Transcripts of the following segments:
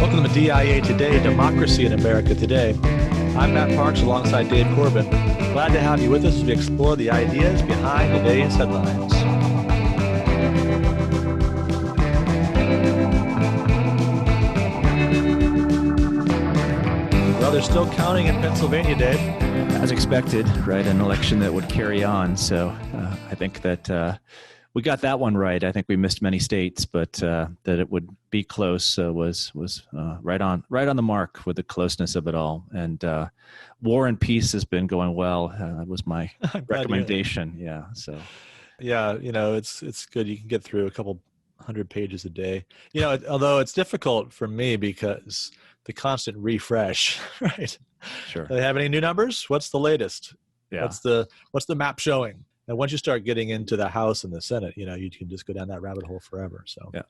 Welcome to DIA Today, Democracy in America Today. I'm Matt Parks alongside Dave Corbin. Glad to have you with us as we explore the ideas behind today's headlines. Well, they're still counting in Pennsylvania, Dave. As expected, right? An election that would carry on. So I think that we got that one right. I think we missed many states, but that it would be close was right on the mark with the closeness of it all. And War and Peace has been going well. That was my recommendation. Yeah. So. Yeah, it's good. You can get through a couple 100 pages a day. Although it's difficult for me because the constant refresh, right? Sure. Do they have any new numbers? What's the latest? Yeah. What's the map showing? And once you start getting into the House and the Senate, you can just go down that rabbit hole forever. So yeah,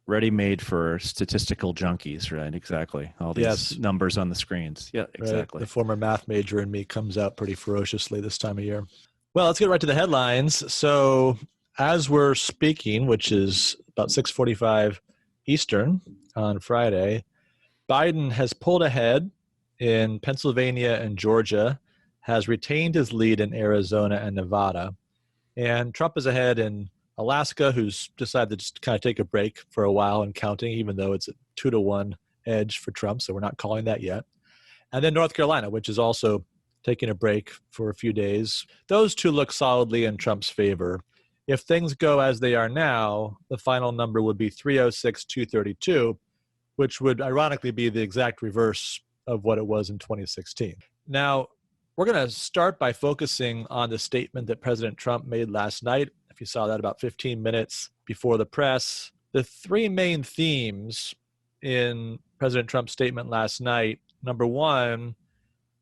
ready-made for statistical junkies, right? Exactly. All these numbers on the screens. Yeah, exactly. Right. The former math major in me comes out pretty ferociously this time of year. Well, let's get right to the headlines. So as we're speaking, which is about 6:45 Eastern on Friday, Biden has pulled ahead in Pennsylvania and Georgia, has retained his lead in Arizona and Nevada. And Trump is ahead in Alaska, who's decided to just kind of take a break for a while and counting, even though it's a 2-1 edge for Trump. So we're not calling that yet. And then North Carolina, which is also taking a break for a few days. Those two look solidly in Trump's favor. If things go as they are now, the final number would be 306-232, which would ironically be the exact reverse of what it was in 2016. Now, we're going to start by focusing on the statement that President Trump made last night. If you saw that about 15 minutes before the press, the three main themes in President Trump's statement last night, number one,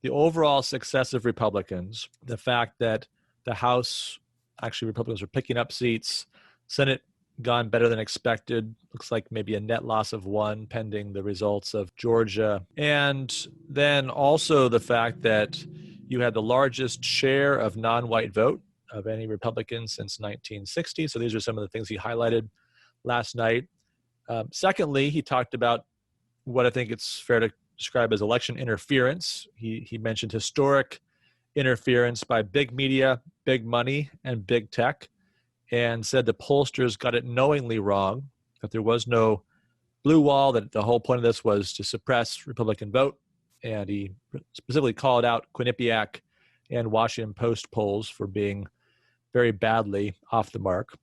the overall success of Republicans, the fact that the House, actually Republicans are picking up seats, Senate gone better than expected, looks like maybe a net loss of 1 pending the results of Georgia. And then also the fact that you had the largest share of non-white vote of any Republican since 1960. So these are some of the things he highlighted last night. Secondly, he talked about what I think it's fair to describe as election interference. He mentioned historic interference by big media, big money, and big tech, and said the pollsters got it knowingly wrong, that there was no blue wall, that the whole point of this was to suppress Republican vote. And he specifically called out Quinnipiac and Washington Post polls for being very badly off the mark.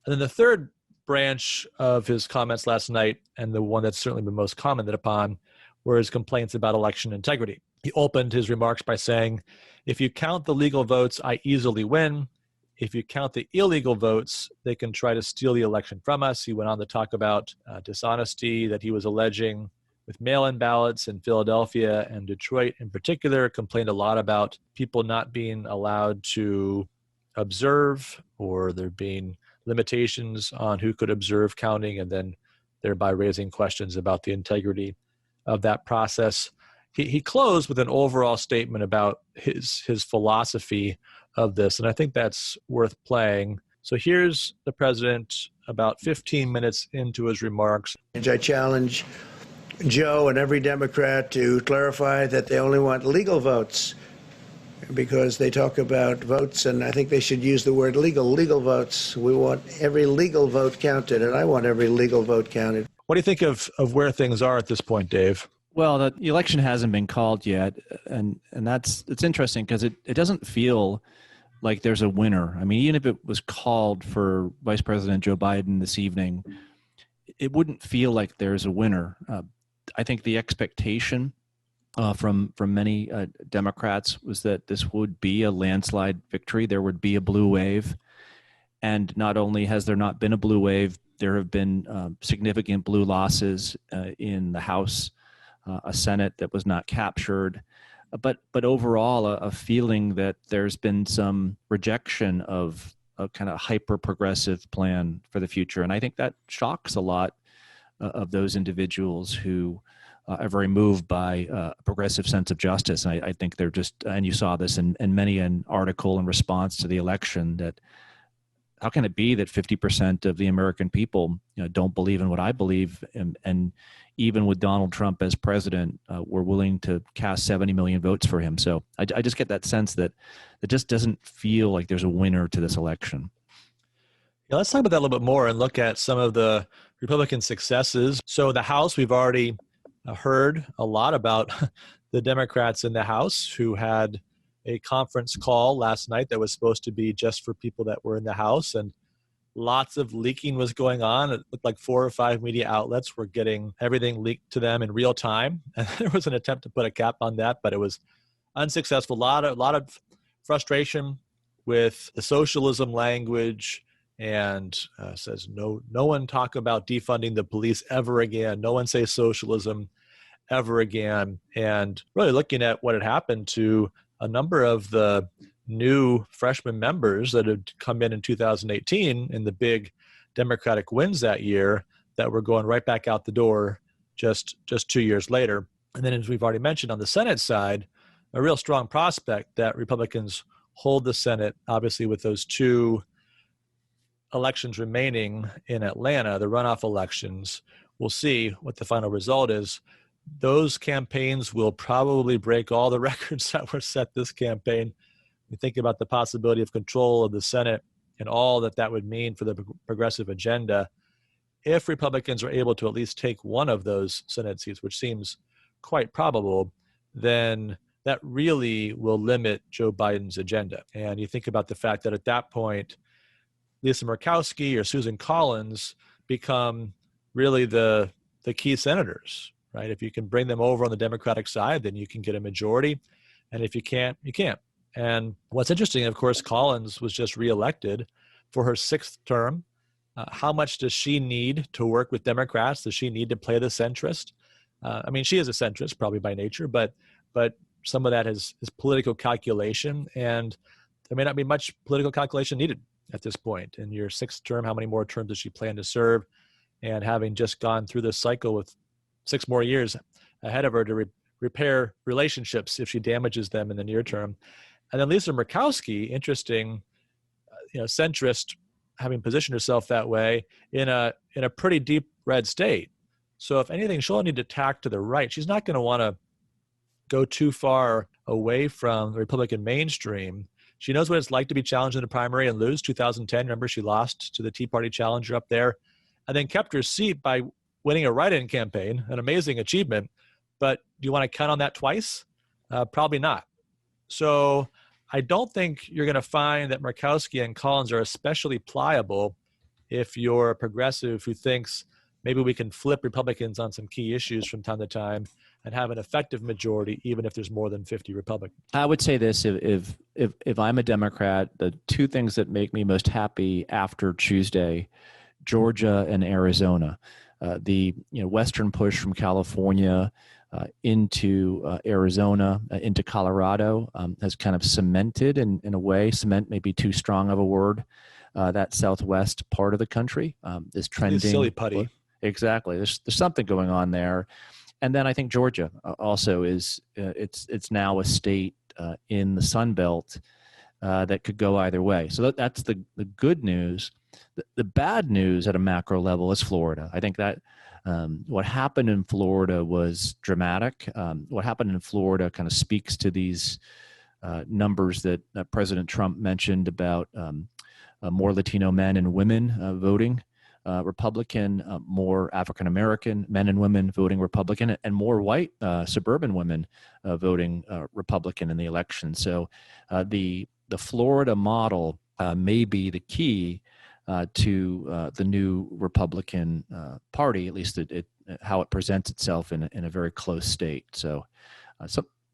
And then the third branch of his comments last night, and the one that's certainly been most commented upon, were his complaints about election integrity. He opened his remarks by saying, if you count the legal votes, I easily win. If you count the illegal votes, they can try to steal the election from us. He went on to talk about dishonesty that he was alleging with mail-in ballots in Philadelphia and Detroit in particular, complained a lot about people not being allowed to observe, or there being limitations on who could observe counting, and then thereby raising questions about the integrity of that process. He closed with an overall statement about his philosophy of this, and I think that's worth playing. So here's the president about 15 minutes into his remarks. I challenge Joe and every Democrat to clarify that they only want legal votes, because they talk about votes, and I think they should use the word legal votes. We want every legal vote counted, and I want every legal vote counted. What do you think of where things are at this point, Dave? Well, the election hasn't been called yet, and it's interesting because it doesn't feel like there's a winner. I mean, even if it was called for Vice President Joe Biden this evening, it wouldn't feel like there's a winner. I think the expectation from many Democrats was that this would be a landslide victory. There would be a blue wave. And not only has there not been a blue wave, there have been significant blue losses in the House, a Senate that was not captured. But overall, a feeling that there's been some rejection of a kind of hyper-progressive plan for the future. And I think that shocks a lot of those individuals who are very moved by a progressive sense of justice. And I think they're just, and you saw this in many an article in response to the election, that how can it be that 50% of the American people don't believe in what I believe? And even with Donald Trump as president, we're willing to cast 70 million votes for him. So I just get that sense that it just doesn't feel like there's a winner to this election. Yeah, let's talk about that a little bit more and look at some of the Republican successes. So the House, we've already heard a lot about the Democrats in the House who had a conference call last night that was supposed to be just for people that were in the House, and lots of leaking was going on. It looked like 4 or 5 media outlets were getting everything leaked to them in real time. And there was an attempt to put a cap on that, but it was unsuccessful. A lot of frustration with the socialism language, and says no one talk about defunding the police ever again. No one say socialism ever again. And really looking at what had happened to a number of the new freshman members that had come in 2018 in the big Democratic wins that year that were going right back out the door just 2 years later. And then, as we've already mentioned, on the Senate side, a real strong prospect that Republicans hold the Senate, obviously with those 2 elections remaining in Atlanta, the runoff elections. We'll see what the final result is. Those campaigns will probably break all the records that were set this campaign. You think about the possibility of control of the Senate and all that would mean for the progressive agenda. If Republicans are able to at least take one of those Senate seats, which seems quite probable, then that really will limit Joe Biden's agenda. And you think about the fact that at that point, Lisa Murkowski or Susan Collins become really the key senators, right? If you can bring them over on the Democratic side, then you can get a majority. And if you can't, you can't. And what's interesting, of course, Collins was just reelected for her 6th term. How much does she need to work with Democrats? Does she need to play the centrist? I mean, she is a centrist probably by nature, but some of that is political calculation. And there may not be much political calculation needed at this point. In your 6th term, how many more terms does she plan to serve? And having just gone through this cycle with 6 more years ahead of her to repair relationships if she damages them in the near term. And then Lisa Murkowski, interesting, centrist, having positioned herself that way in a pretty deep red state. So if anything, she'll need to tack to the right. She's not going to want to go too far away from the Republican mainstream. She knows what it's like to be challenged in the primary and lose. 2010, remember, she lost to the Tea Party challenger up there, and then kept her seat by winning a write-in campaign, an amazing achievement. But do you want to count on that twice? Probably not. So I don't think you're going to find that Murkowski and Collins are especially pliable if you're a progressive who thinks maybe we can flip Republicans on some key issues from time to time and have an effective majority, even if there's more than 50 Republicans. I would say this: if I'm a Democrat, the 2 things that make me most happy after Tuesday, Georgia and Arizona, the western push from California into Arizona, into Colorado, has kind of cemented, in a way, cement may be too strong of a word, that southwest part of the country is trending. It's silly putty. Exactly. There's something going on there. And then I think Georgia also is, it's now a state in the Sun Belt that could go either way. So that's the good news. The bad news at a macro level is Florida. I think that what happened in Florida was dramatic. What happened in Florida kind of speaks to these numbers that President Trump mentioned about more Latino men and women voting Republican, more African-American men and women voting Republican, and more white suburban women voting Republican in the election. So the Florida model may be the key to the new Republican Party, at least how it presents itself in a very close state. So,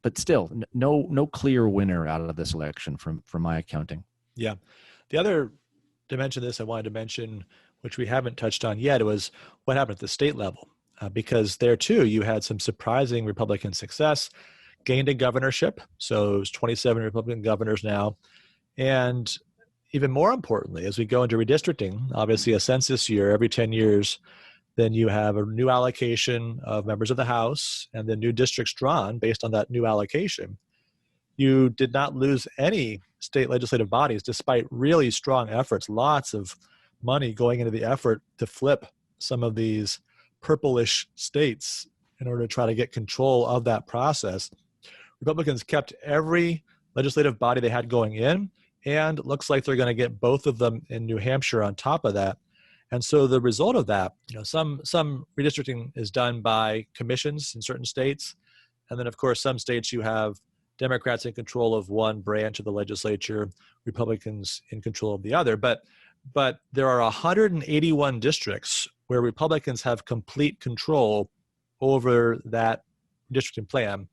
but still, no clear winner out of this election from my accounting. Yeah, the other dimension of this I wanted to mention, which we haven't touched on yet, was what happened at the state level, because there too you had some surprising Republican success, gained a governorship, so there's 27 Republican governors now, and even more importantly, as we go into redistricting, obviously a census year every 10 years, then you have a new allocation of members of the House and then new districts drawn based on that new allocation. You did not lose any state legislative bodies, despite really strong efforts, lots of money going into the effort to flip some of these purplish states in order to try to get control of that process. Republicans kept every legislative body they had going in, and it looks like they're going to get both of them in New Hampshire on top of that. And so the result of that, some redistricting is done by commissions in certain states. And then, of course, some states you have Democrats in control of one branch of the legislature, Republicans in control of the other. But there are 181 districts where Republicans have complete control over that redistricting plan,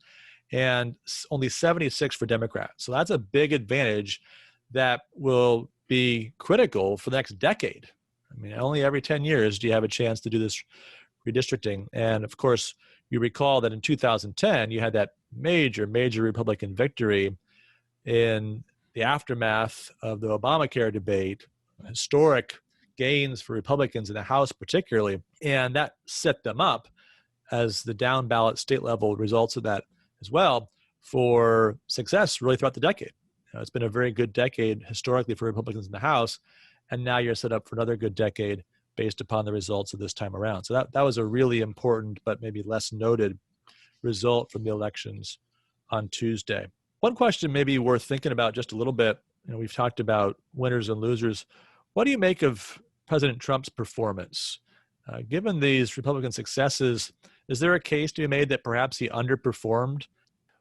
and only 76 for Democrats. So that's a big advantage that will be critical for the next decade. I mean, only every 10 years do you have a chance to do this redistricting. And of course, you recall that in 2010, you had that major Republican victory in the aftermath of the Obamacare debate, historic gains for Republicans in the House particularly, and that set them up as the down ballot state level results of that as well for success really throughout the decade. It's been a very good decade historically for Republicans in the House, and now you're set up for another good decade based upon the results of this time around. So that was a really important but maybe less noted result from the elections on Tuesday. One question maybe worth thinking about just a little bit, we've talked about winners and losers. What do you make of President Trump's performance? Given these Republican successes, is there a case to be made that perhaps he underperformed?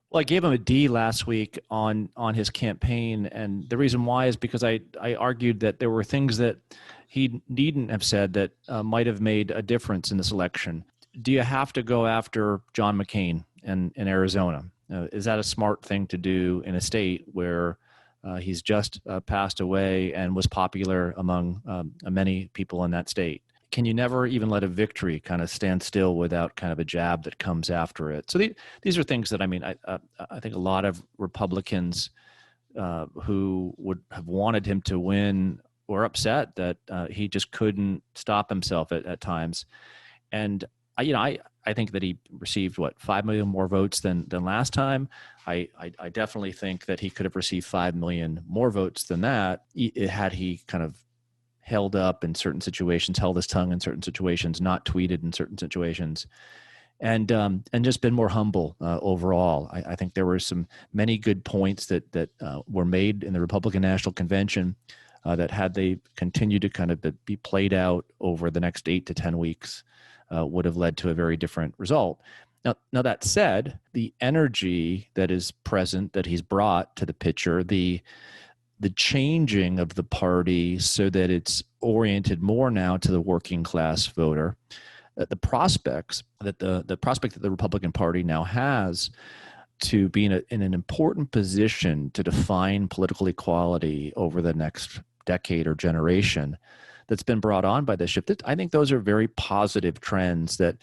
Well, I gave him a D last week on his campaign, and the reason why is because I argued that there were things that he needn't have said that might have made a difference in this election. Do you have to go after John McCain in Arizona? Is that a smart thing to do in a state where he's just passed away and was popular among many people in that state? Can you never even let a victory kind of stand still without kind of a jab that comes after it? So these are things that, I think a lot of Republicans who would have wanted him to win were upset that he just couldn't stop himself at times. And, I think that he received, 5 million more votes than last time. I definitely think that he could have received 5 million more votes than that had he kind of held up in certain situations, held his tongue in certain situations, not tweeted in certain situations, and just been more humble overall. I think there were many good points that were made in the Republican National Convention that had they continued to kind of be played out over the next 8 to 10 weeks would have led to a very different result. Now that said, the energy that is present, that he's brought to the picture, the changing of the party so that it's oriented more now to the working class voter, the prospect that the Republican Party now has to be in an important position to define political equality over the next decade or generation that's been brought on by this shift. I think those are very positive trends that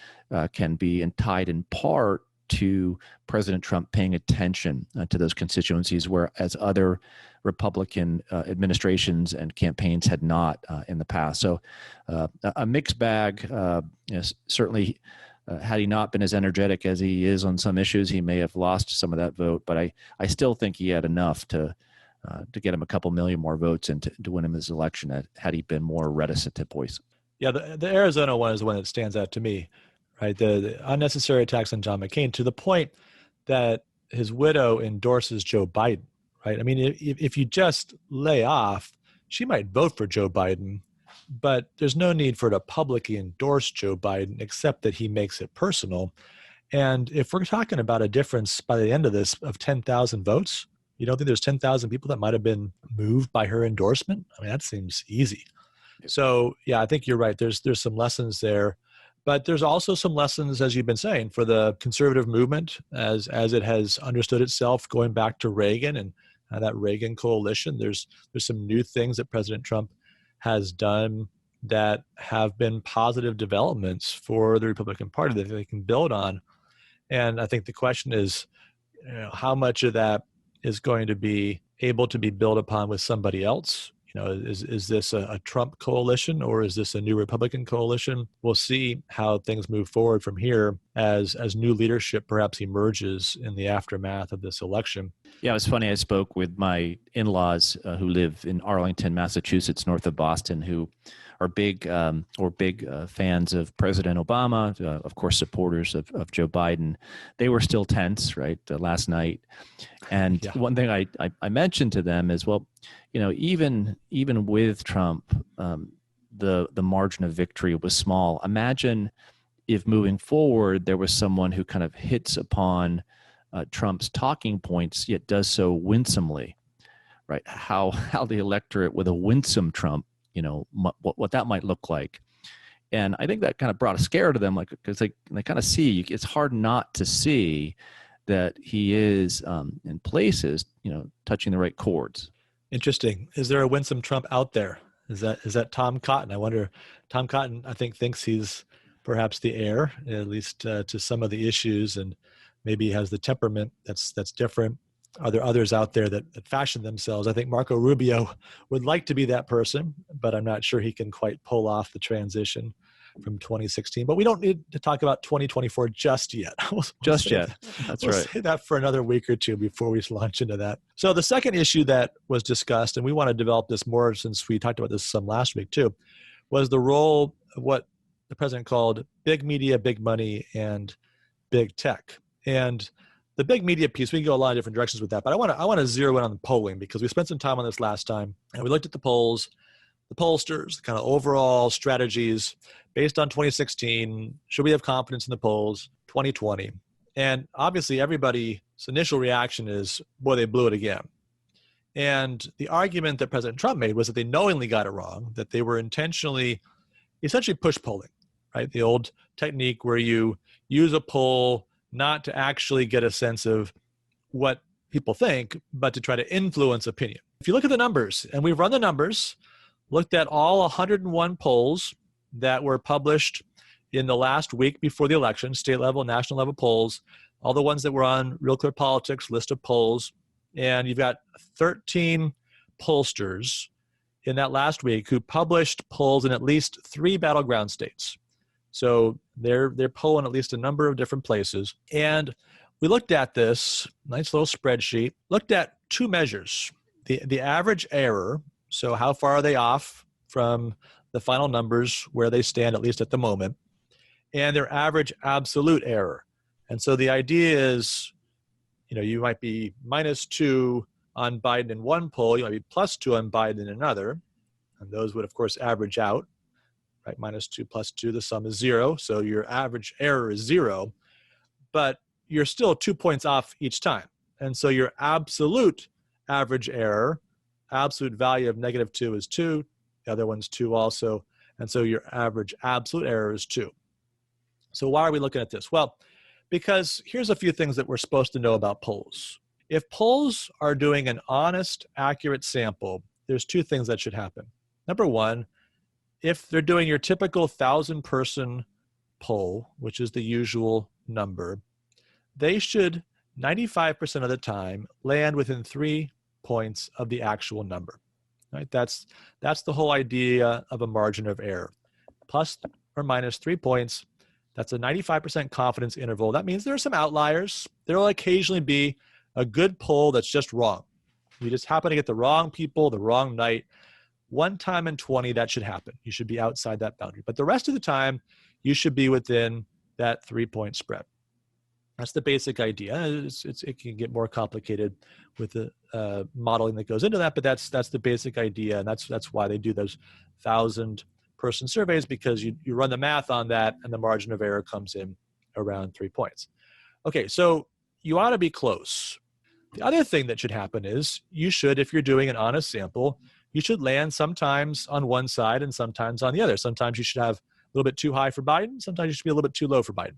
can be tied in part to President Trump paying attention to those constituencies, whereas other Republican administrations and campaigns had not in the past. So a mixed bag. Certainly, had he not been as energetic as he is on some issues, he may have lost some of that vote. But I still think he had enough to get him a couple million more votes and to win him his election had he been more reticent to voice. Yeah, the Arizona one is the one that stands out to me, right? The unnecessary attacks on John McCain to the point that his widow endorses Joe Biden, right? I mean, if you just lay off, she might vote for Joe Biden, but there's no need for her to publicly endorse Joe Biden except that he makes it personal. And if we're talking about a difference by the end of this of 10,000 votes, you don't think there's 10,000 people that might have been moved by her endorsement? I mean, that seems easy. So, yeah, I think you're right. There's some lessons there. But there's also some lessons, as you've been saying, for the conservative movement as it has understood itself going back to Reagan and that Reagan coalition. There's some new things that President Trump has done that have been positive developments for the Republican Party that they can build on. And I think the question is, how much of that is going to be able to be built upon with somebody else? Is this a Trump coalition or is this a new Republican coalition? We'll see how things move forward from here as new leadership perhaps emerges in the aftermath of this election. Yeah, it was funny. I spoke with my in-laws who live in Arlington, Massachusetts, north of Boston, who are big fans of President Obama, of course, supporters of Joe Biden. They were still tense, right, last night. And one thing I mentioned to them is, well, even with Trump, the margin of victory was small. Imagine if moving forward there was someone who kind of hits upon Trump's talking points, yet does so winsomely, right? How the electorate with a winsome Trump, what that might look like. And I think that kind of brought a scare to them, like, because they kind of see, it's hard not to see that he is in places, touching the right chords. Interesting. Is there a winsome Trump out there? Is that Tom Cotton? I wonder. Tom Cotton, I think, thinks he's perhaps the heir, at least to some of the issues, and maybe he has the temperament that's different. Are there others out there that fashion themselves? I think Marco Rubio would like to be that person, but I'm not sure he can quite pull off the transition from 2016. But we don't need to talk about 2024 just yet. We'll yet. That's right. Say that for another week or two before we launch into that. So the second issue that was discussed, and we want to develop this more since we talked about this some last week too, was the role of what the president called big media, big money, and big tech. And the big media piece, we can go a lot of different directions with that, but I want to zero in on the polling because we spent some time on this last time, and we looked at the polls, the pollsters, the kind of overall strategies based on 2016. Should we have confidence in the polls? 2020. And obviously everybody's initial reaction is, boy, they blew it again. And the argument that President Trump made was that they knowingly got it wrong, that they were intentionally, essentially push polling, right? The old technique where you use a poll not to actually get a sense of what people think, but to try to influence opinion. If you look at the numbers, and we've run the numbers, looked at all 101 polls that were published in the last week before the election, state level, national level polls, all the ones that were on Real Clear Politics list of polls, and you've got 13 pollsters in that last week who published polls in at least 3 battleground states. So they're polling at least a number of different places. And we looked at this nice little spreadsheet, looked at 2 measures, the average error, so how far are they off from the final numbers where they stand, at least at the moment, and their average absolute error. And so the idea is, you might be -2 on Biden in one poll, you might be +2 on Biden in another, and those would, of course, average out. Right, -2 + 2, the sum is 0. So your average error is 0, but you're still 2 points off each time. And so your absolute average error, absolute value of -2 is 2. The other one's 2 also. And so your average absolute error is 2. So why are we looking at this? Well, because here's a few things that we're supposed to know about polls. If polls are doing an honest, accurate sample, there's 2 things that should happen. Number one, if they're doing your typical 1,000-person poll, which is the usual number, they should 95% of the time land within 3 points of the actual number. Right? That's the whole idea of a margin of error. Plus or minus 3 points, that's a 95% confidence interval. That means there are some outliers. There will occasionally be a good poll that's just wrong. You just happen to get the wrong people, the wrong night. 1 time in 20, that should happen. You should be outside that boundary. But the rest of the time, you should be within that 3-point spread. That's the basic idea. It can get more complicated with the modeling that goes into that, but that's the basic idea, and that's why they do those 1,000-person surveys, because you run the math on that, and the margin of error comes in around 3 points. Okay, so you ought to be close. The other thing that should happen is you should, if you're doing an honest sample, you should land sometimes on one side and sometimes on the other. Sometimes you should have a little bit too high for Biden. Sometimes you should be a little bit too low for Biden.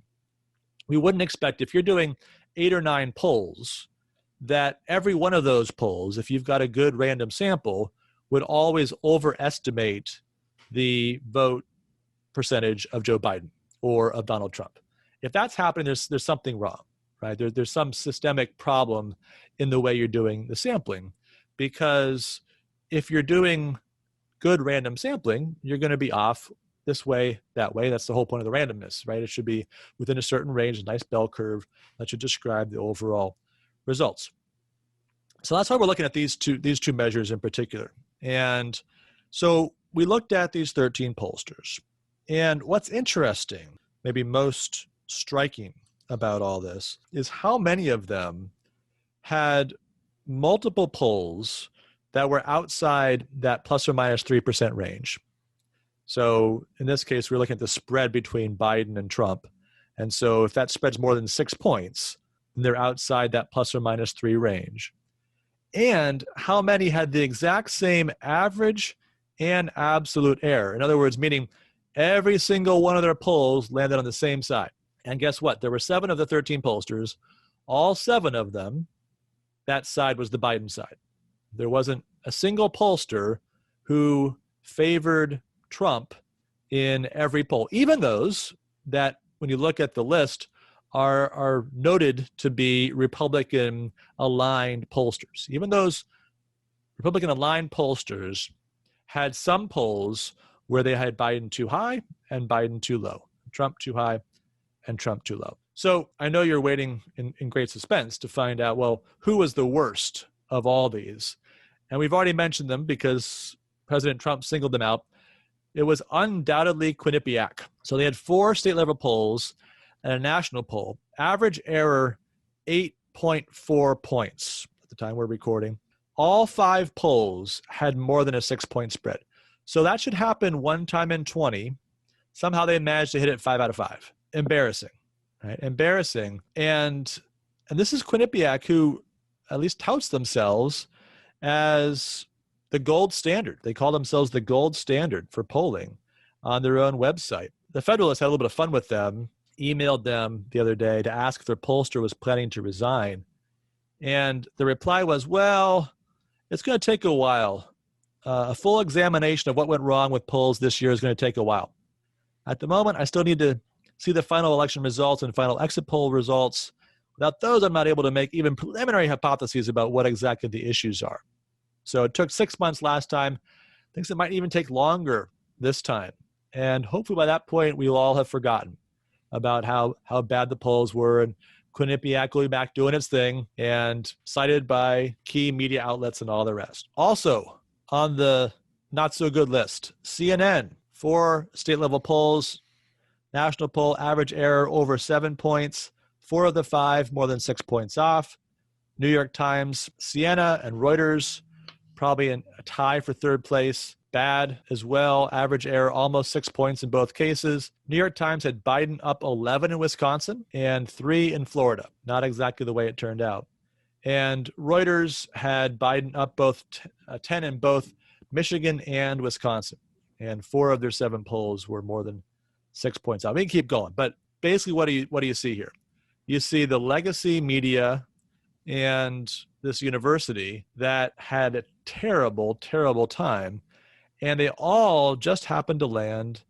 We wouldn't expect, if you're doing 8 or 9 polls, that every one of those polls, if you've got a good random sample, would always overestimate the vote percentage of Joe Biden or of Donald Trump. If that's happening, there's something wrong, right? There's some systemic problem in the way you're doing the sampling, because if you're doing good random sampling, you're going to be off this way, that way. That's the whole point of the randomness, right? It should be within a certain range, a nice bell curve that should describe the overall results. So that's why we're looking at these two measures in particular. And so we looked at these 13 pollsters. And what's interesting, maybe most striking about all this, is how many of them had multiple polls that were outside that plus or minus 3% range. So in this case, we're looking at the spread between Biden and Trump. And so if that spreads more than 6 points, then they're outside that plus or minus 3 range. And how many had the exact same average and absolute error? In other words, meaning every single one of their polls landed on the same side. And guess what? There were 7 of the 13 pollsters. All 7 of them, that side was the Biden side. There wasn't a single pollster who favored Trump in every poll, even those that, when you look at the list, are noted to be Republican-aligned pollsters. Even those Republican-aligned pollsters had some polls where they had Biden too high and Biden too low, Trump too high and Trump too low. So I know you're waiting in great suspense to find out, well, who was the worst of all these? And we've already mentioned them because President Trump singled them out. It was undoubtedly Quinnipiac. So they had 4 state-level polls and a national poll. Average error, 8.4 points at the time we're recording. All 5 polls had more than a 6-point spread. So that should happen one time in 20. Somehow they managed to hit it 5 out of 5. Embarrassing, right? Embarrassing. And this is Quinnipiac, who at least touts themselves as the gold standard. They call themselves the gold standard for polling on their own website. The Federalist had a little bit of fun with them, emailed them the other day to ask if their pollster was planning to resign. And the reply was, well, it's going to take a while. A full examination of what went wrong with polls this year is going to take a while. At the moment, I still need to see the final election results and final exit poll results. Without those, I'm not able to make even preliminary hypotheses about what exactly the issues are. So it took 6 months last time. Thinks it might even take longer this time. And hopefully by that point, we'll all have forgotten about how bad the polls were, and Quinnipiac will be back doing its thing and cited by key media outlets and all the rest. Also on the not so good list, CNN, 4 state-level polls, national poll, average error over 7 points, 4 of the 5 more than 6 points off. New York Times, Siena, and Reuters, probably a tie for 3rd place. Bad as well. Average error almost 6 points in both cases. New York Times had Biden up 11 in Wisconsin and 3 in Florida. Not exactly the way it turned out. And Reuters had Biden up both 10 in both Michigan and Wisconsin. And 4 of their 7 polls were more than 6 points out. We can keep going. But basically, what do you see here? You see the legacy media and this university that had a terrible, terrible time. And they all just happened to land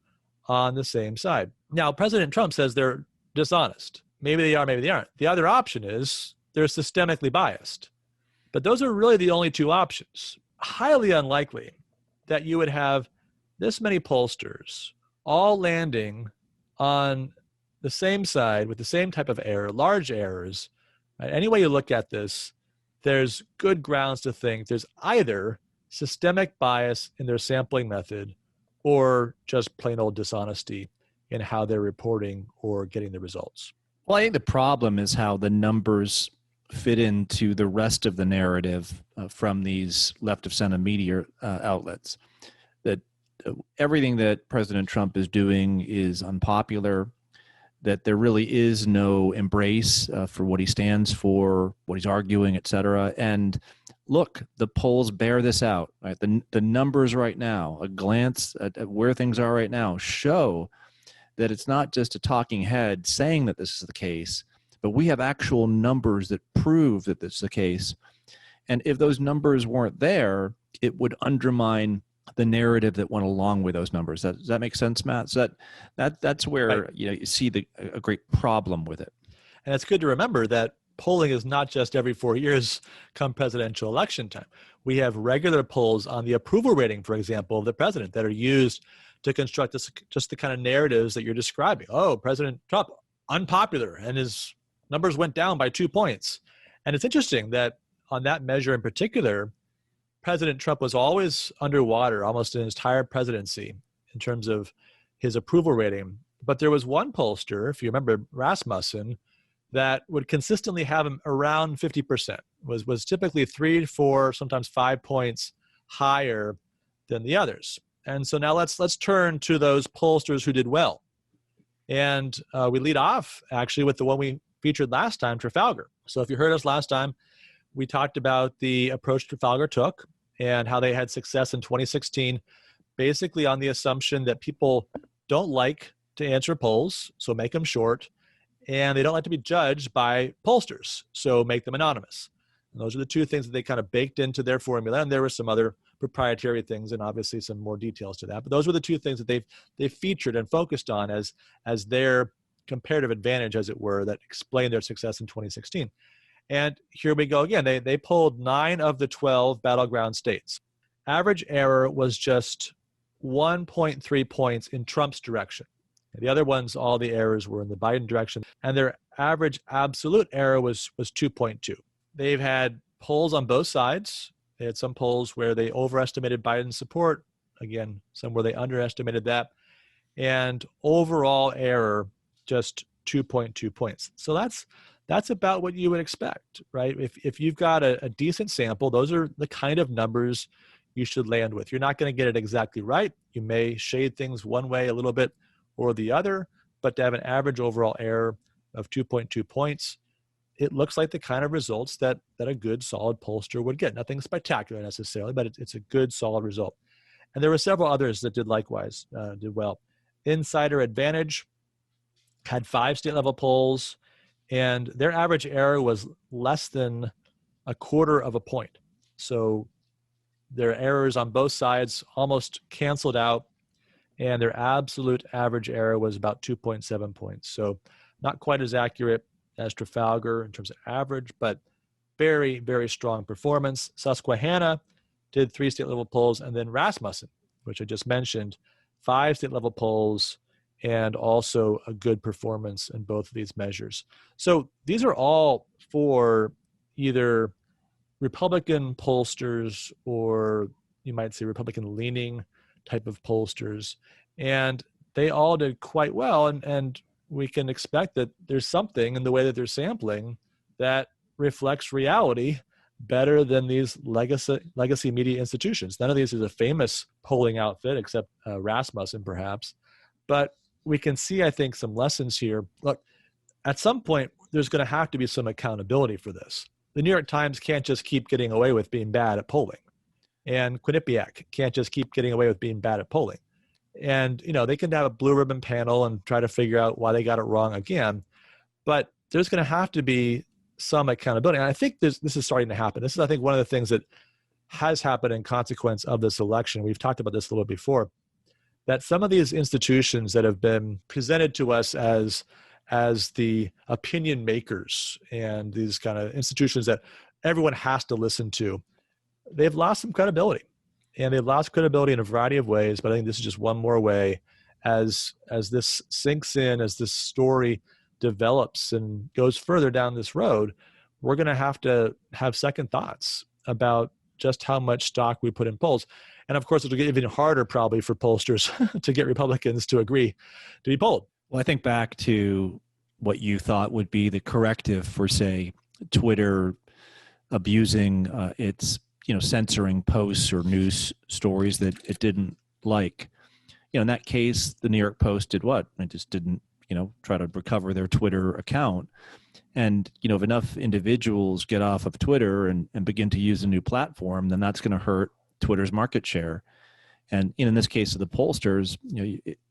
on the same side. Now, President Trump says they're dishonest. Maybe they are, maybe they aren't. The other option is they're systemically biased. But those are really the only 2 options. Highly unlikely that you would have this many pollsters all landing on the same side with the same type of error, large errors. Right? Any way you look at this, there's good grounds to think there's either systemic bias in their sampling method or just plain old dishonesty in how they're reporting or getting the results. Well, I think the problem is how the numbers fit into the rest of the narrative from these left of center media outlets. That everything that President Trump is doing is unpopular, that there really is no embrace for what he stands for, what he's arguing, et cetera. And look, the polls bear this out. Right? The numbers right now, a glance at where things are right now, show that it's not just a talking head saying that this is the case, but we have actual numbers that prove that this is the case. And if those numbers weren't there, it would undermine the narrative that went along with those numbers. Does that make sense, Matt? So that's where right. You see a great problem with it. And it's good to remember that polling is not just every 4 years come presidential election time. We have regular polls on the approval rating, for example, of the president that are used to construct just the kind of narratives that you're describing. Oh, President Trump, unpopular, and his numbers went down by 2 points. And it's interesting that on that measure in particular, President Trump was always underwater almost in his entire presidency in terms of his approval rating. But there was one pollster, if you remember Rasmussen, that would consistently have him around 50%, was typically 3 to 4, sometimes 5 points higher than the others. And so now let's turn to those pollsters who did well. And we lead off actually with the one we featured last time, Trafalgar. So if you heard us last time, we talked about the approach Trafalgar took and how they had success in 2016, basically on the assumption that people don't like to answer polls, so make them short, and they don't like to be judged by pollsters, so make them anonymous. And those are the two things that they kind of baked into their formula, and there were some other proprietary things and obviously some more details to that. But those were the two things that they've featured and focused on as their comparative advantage, as it were, that explained their success in 2016. And here we go again. They polled 9 of the 12 battleground states. Average error was just 1.3 points in Trump's direction. The other ones, all the errors were in the Biden direction, and their average absolute error was 2.2. They've had polls on both sides. They had some polls where they overestimated Biden's support. Again, some where they underestimated that. And overall error, just 2.2 points. So that's about what you would expect, right? If you've got a decent sample, those are the kind of numbers you should land with. You're not going to get it exactly right. You may shade things one way a little bit or the other, but to have an average overall error of 2.2 points, it looks like the kind of results that a good, solid pollster would get. Nothing spectacular necessarily, but it's a good, solid result. And there were several others that did likewise, did well. Insider Advantage had 5 state-level polls, and their average error was less than 1/4 of a point. So their errors on both sides almost canceled out, and their absolute average error was about 2.7 points. So not quite as accurate as Trafalgar in terms of average, but very, very strong performance. Susquehanna did 3 state-level polls, and then Rasmussen, which I just mentioned, 5 state-level polls, and also a good performance in both of these measures. So these are all for either Republican pollsters or you might say Republican-leaning type of pollsters, and they all did quite well, and we can expect that there's something in the way that they're sampling that reflects reality better than these legacy media institutions. None of these is a famous polling outfit except Rasmussen perhaps, but we can see, I think, some lessons here. Look, at some point, there's going to have to be some accountability for this. The New York Times can't just keep getting away with being bad at polling, and Quinnipiac can't just keep getting away with being bad at polling. And, they can have a blue ribbon panel and try to figure out why they got it wrong again. But there's going to have to be some accountability. And I think this is starting to happen. This is, I think, one of the things that has happened in consequence of this election. We've talked about this a little bit before, that some of these institutions that have been presented to us as the opinion makers and these kind of institutions that everyone has to listen to, they've lost some credibility. And they've lost credibility in a variety of ways, but I think this is just one more way as this sinks in, as this story develops and goes further down this road, we're going to have second thoughts about just how much stock we put in polls. And of course, it'll get even harder probably for pollsters to get Republicans to agree to be polled. Well, I think back to what you thought would be the corrective for, say, Twitter abusing its censoring posts or news stories that it didn't like. In that case, the New York Post did what? It just didn't, try to recover their Twitter account. And, if enough individuals get off of Twitter and begin to use a new platform, then that's going to hurt Twitter's market share. And in this case of the pollsters,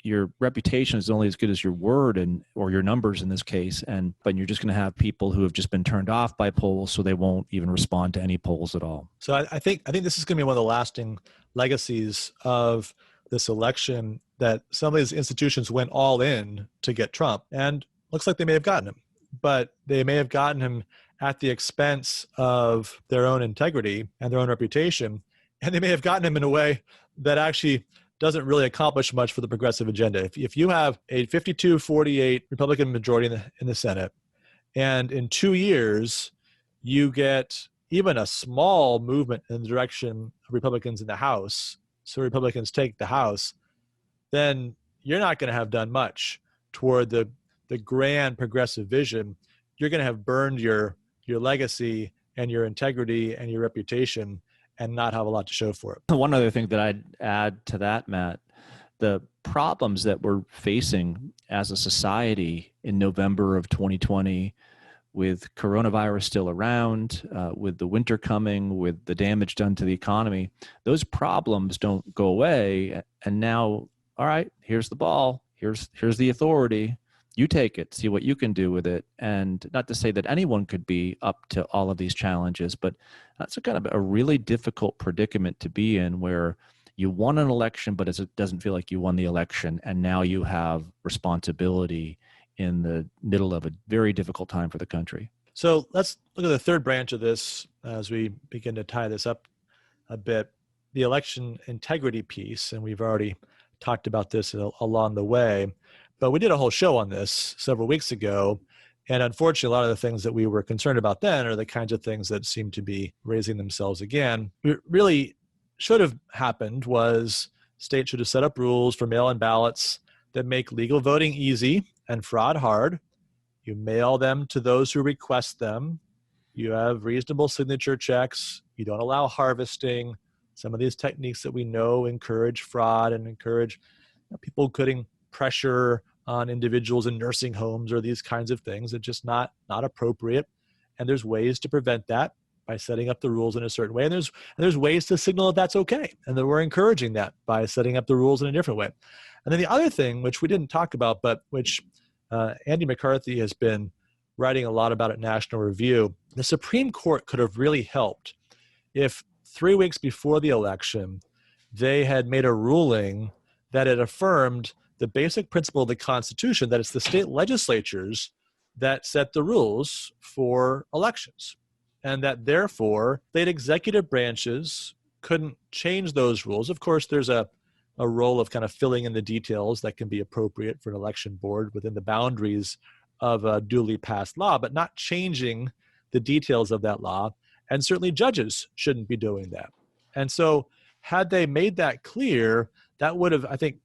your reputation is only as good as your word or your numbers in this case. But you're just going to have people who have just been turned off by polls, so they won't even respond to any polls at all. So I think this is going to be one of the lasting legacies of this election, that some of these institutions went all in to get Trump, and looks like they may have gotten him. but they may have gotten him at the expense of their own integrity and their own reputation. And they may have gotten him in a way that actually doesn't really accomplish much for the progressive agenda. If you have a 52-48 Republican majority in the Senate, and in 2 years, you get even a small movement in the direction of Republicans in the House, so Republicans take the House, then you're not going to have done much toward the grand progressive vision. You're going to have burned your legacy and your integrity and your reputation and not have a lot to show for it. One other thing that I'd add to that, Matt, the problems that we're facing as a society in November of 2020, with coronavirus still around, with the winter coming, with the damage done to the economy, those problems don't go away. And now, all right, here's the ball, here's the authority. You take it, see what you can do with it. And not to say that anyone could be up to all of these challenges, but that's a kind of a really difficult predicament to be in, where you won an election, but it doesn't feel like you won the election. And now you have responsibility in the middle of a very difficult time for the country. So let's look at the third branch of this as we begin to tie this up a bit, the election integrity piece. And we've already talked about this along the way, but we did a whole show on this several weeks ago. And unfortunately, a lot of the things that we were concerned about then are the kinds of things that seem to be raising themselves again. What really should have happened was states should have set up rules for mail-in ballots that make legal voting easy and fraud hard. You mail them to those who request them. You have reasonable signature checks. You don't allow harvesting. Some of these techniques that we know encourage fraud and encourage people putting pressure on individuals in nursing homes or these kinds of things. It's just not appropriate. And there's ways to prevent that by setting up the rules in a certain way. And there's ways to signal that that's okay, and that we're encouraging that by setting up the rules in a different way. And then the other thing, which we didn't talk about, but which Andy McCarthy has been writing a lot about at National Review, the Supreme Court could have really helped if 3 weeks before the election, they had made a ruling that it affirmed the basic principle of the Constitution, that it's the state legislatures that set the rules for elections, and that therefore state executive branches couldn't change those rules. Of course, there's a role of kind of filling in the details that can be appropriate for an election board within the boundaries of a duly passed law, but not changing the details of that law. And certainly judges shouldn't be doing that. And so had they made that clear, that would have, I think,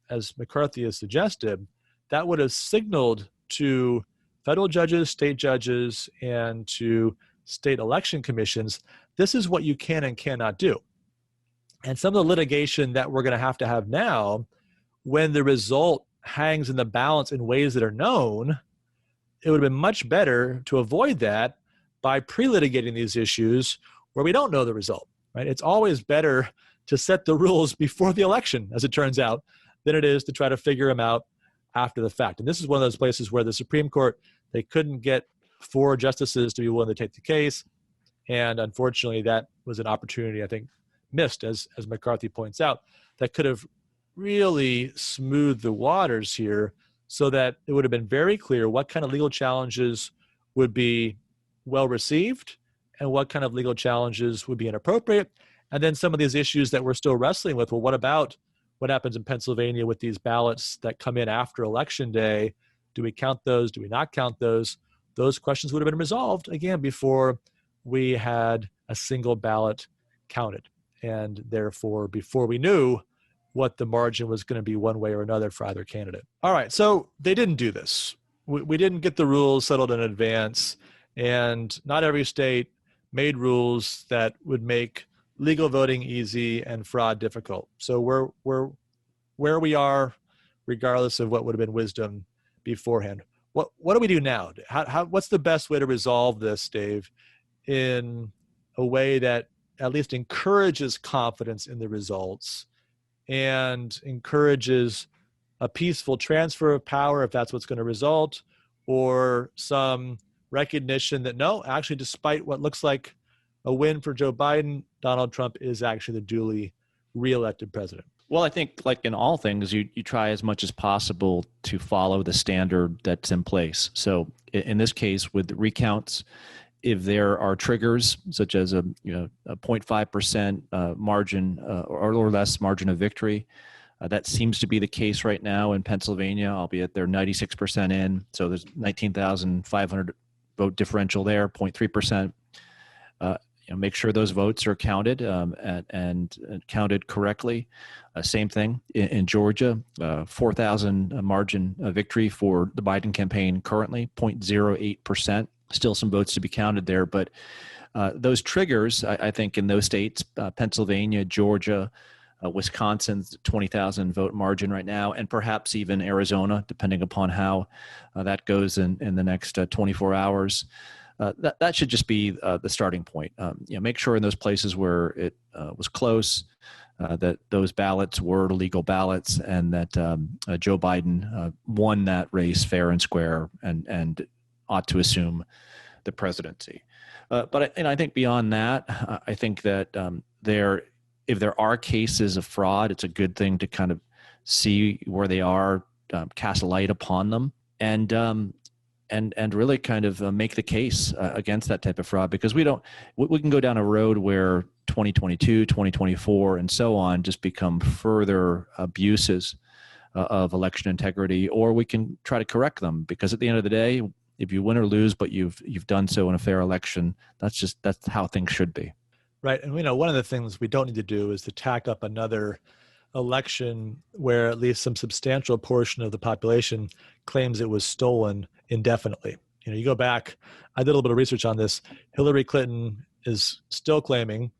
as McCarthy has suggested, that would have signaled to federal judges, state judges, and to state election commissions, this is what you can and cannot do. And some of the litigation that we're going to have now, when the result hangs in the balance in ways that are known, it would have been much better to avoid that by pre-litigating these issues where we don't know the result, right? It's always better to set the rules before the election, as it turns out, than it is to try to figure them out after the fact. And this is one of those places where the Supreme Court, they couldn't get 4 justices to be willing to take the case. And unfortunately, that was an opportunity, I think, missed, as McCarthy points out, that could have really smoothed the waters here so that it would have been very clear what kind of legal challenges would be well received and what kind of legal challenges would be inappropriate. And then some of these issues that we're still wrestling with, well, what about what happens in Pennsylvania with these ballots that come in after Election Day? Do we count those? Do we not count those? Those questions would have been resolved, again, before we had a single ballot counted. And therefore, before we knew what the margin was going to be one way or another for either candidate. All right, so they didn't do this. We didn't get the rules settled in advance, and not every state made rules that would make legal voting easy and fraud difficult. So we're where we are, regardless of what would have been wisdom beforehand. What do we do now? What's the best way to resolve this, Dave, in a way that at least encourages confidence in the results and encourages a peaceful transfer of power, if that's what's going to result, or some recognition that no, actually, despite what looks like a win for Joe Biden, Donald Trump is actually the duly reelected president? Well, I think like in all things, you try as much as possible to follow the standard that's in place. So in this case, with recounts, if there are triggers such as a 0.5% margin or less margin of victory, that seems to be the case right now in Pennsylvania, albeit they're 96% in. So there's 19,500 vote differential there, 0.3%. Make sure those votes are counted and counted correctly. Same thing in Georgia, 4,000 margin of victory for the Biden campaign currently, 0.08%. Still some votes to be counted there, but those triggers, I think in those states, Pennsylvania, Georgia, Wisconsin's 20,000 vote margin right now, and perhaps even Arizona, depending upon how that goes in the next 24 hours. That should just be the starting point. Make sure in those places where it was close that those ballots were legal ballots, and that Joe Biden won that race fair and square, and ought to assume the presidency. But I think beyond that, I think that if there are cases of fraud, it's a good thing to kind of see where they are, cast a light upon them, and really kind of make the case against that type of fraud, because we can go down a road where 2022, 2024, and so on just become further abuses of election integrity, or we can try to correct them, because at the end of the day, if you win or lose, but you've done so in a fair election, that's how things should be. Right. And one of the things we don't need to do is to tack up another election where at least some substantial portion of the population claims it was stolen indefinitely. You go back, I did a little bit of research on this. Hillary Clinton is still claiming,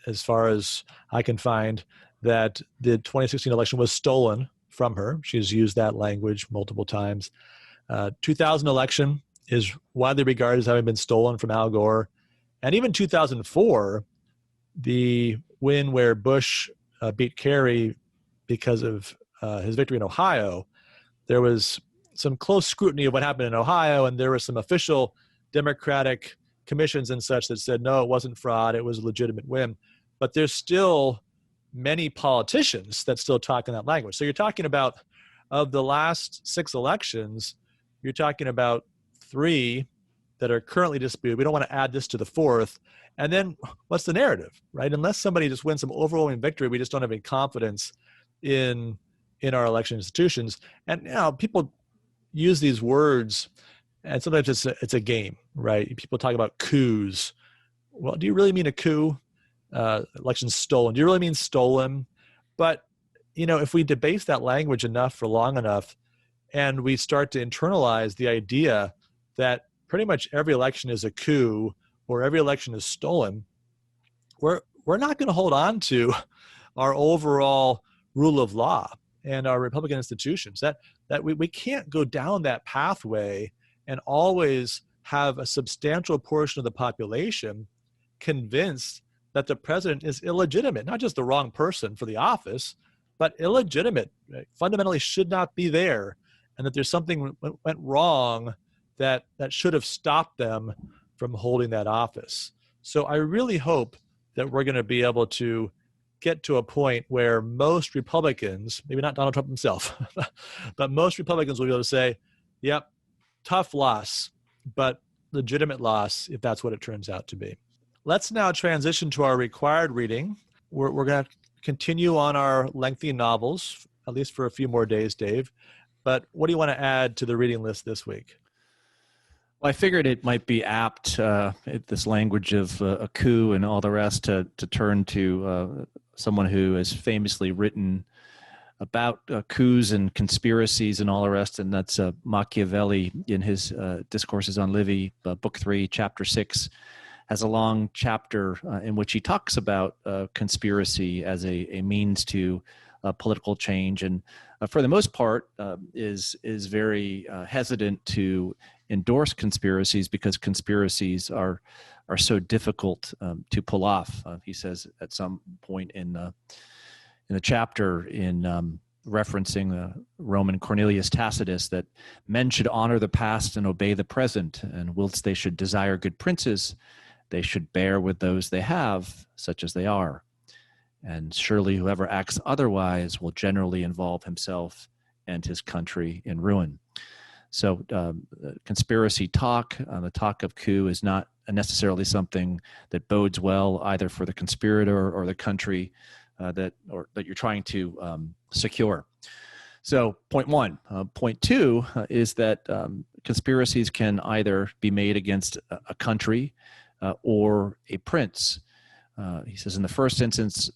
as far as I can find, that the 2016 election was stolen from her. She's used that language multiple times. 2000 election is widely regarded as having been stolen from Al Gore. And even 2004, the win where Bush beat Kerry because of his victory in Ohio, there was some close scrutiny of what happened in Ohio, and there were some official Democratic commissions and such that said, no, it wasn't fraud, it was a legitimate win. But there's still many politicians that still talk in that language. So you're talking about, of the last 6 elections, you're talking about 3 that are currently disputed. We don't want to add this to the 4th. And then what's the narrative, right? Unless somebody just wins some overwhelming victory, we just don't have any confidence in our election institutions. And people use these words, and sometimes it's a game, right? People talk about coups. Well, do you really mean a coup? Elections stolen. Do you really mean stolen? But if we debase that language enough for long enough, and we start to internalize the idea that pretty much every election is a coup or every election is stolen, we're not going to hold on to our overall rule of law and our Republican institutions. That we can't go down that pathway and always have a substantial portion of the population convinced that the president is illegitimate, not just the wrong person for the office, but illegitimate, right? Fundamentally should not be there, and that there's something went wrong that should have stopped them from holding that office. So I really hope that we're going to be able to get to a point where most Republicans, maybe not Donald Trump himself, but most Republicans will be able to say, yep, tough loss, but legitimate loss if that's what it turns out to be. Let's now transition to our required reading. We're going to continue on our lengthy novels, at least for a few more days, Dave. But what do you want to add to the reading list this week? Well, I figured it might be apt, this language of a coup and all the rest, to turn to someone who has famously written about coups and conspiracies and all the rest, and that's Machiavelli in his Discourses on Livy, Book 3, Chapter 6, has a long chapter in which he talks about conspiracy as a means to political change, and for the most part is very hesitant to endorse conspiracies because conspiracies are so difficult to pull off. He says at some point in the chapter in referencing the Roman Cornelius Tacitus that men should honor the past and obey the present, and whilst they should desire good princes, they should bear with those they have, such as they are. And surely whoever acts otherwise will generally involve himself and his country in ruin. So conspiracy talk, the talk of coup, is not necessarily something that bodes well either for the conspirator or the country that you're trying to secure. So point one. Point two is that conspiracies can either be made against a country or a prince. He says in the first instance,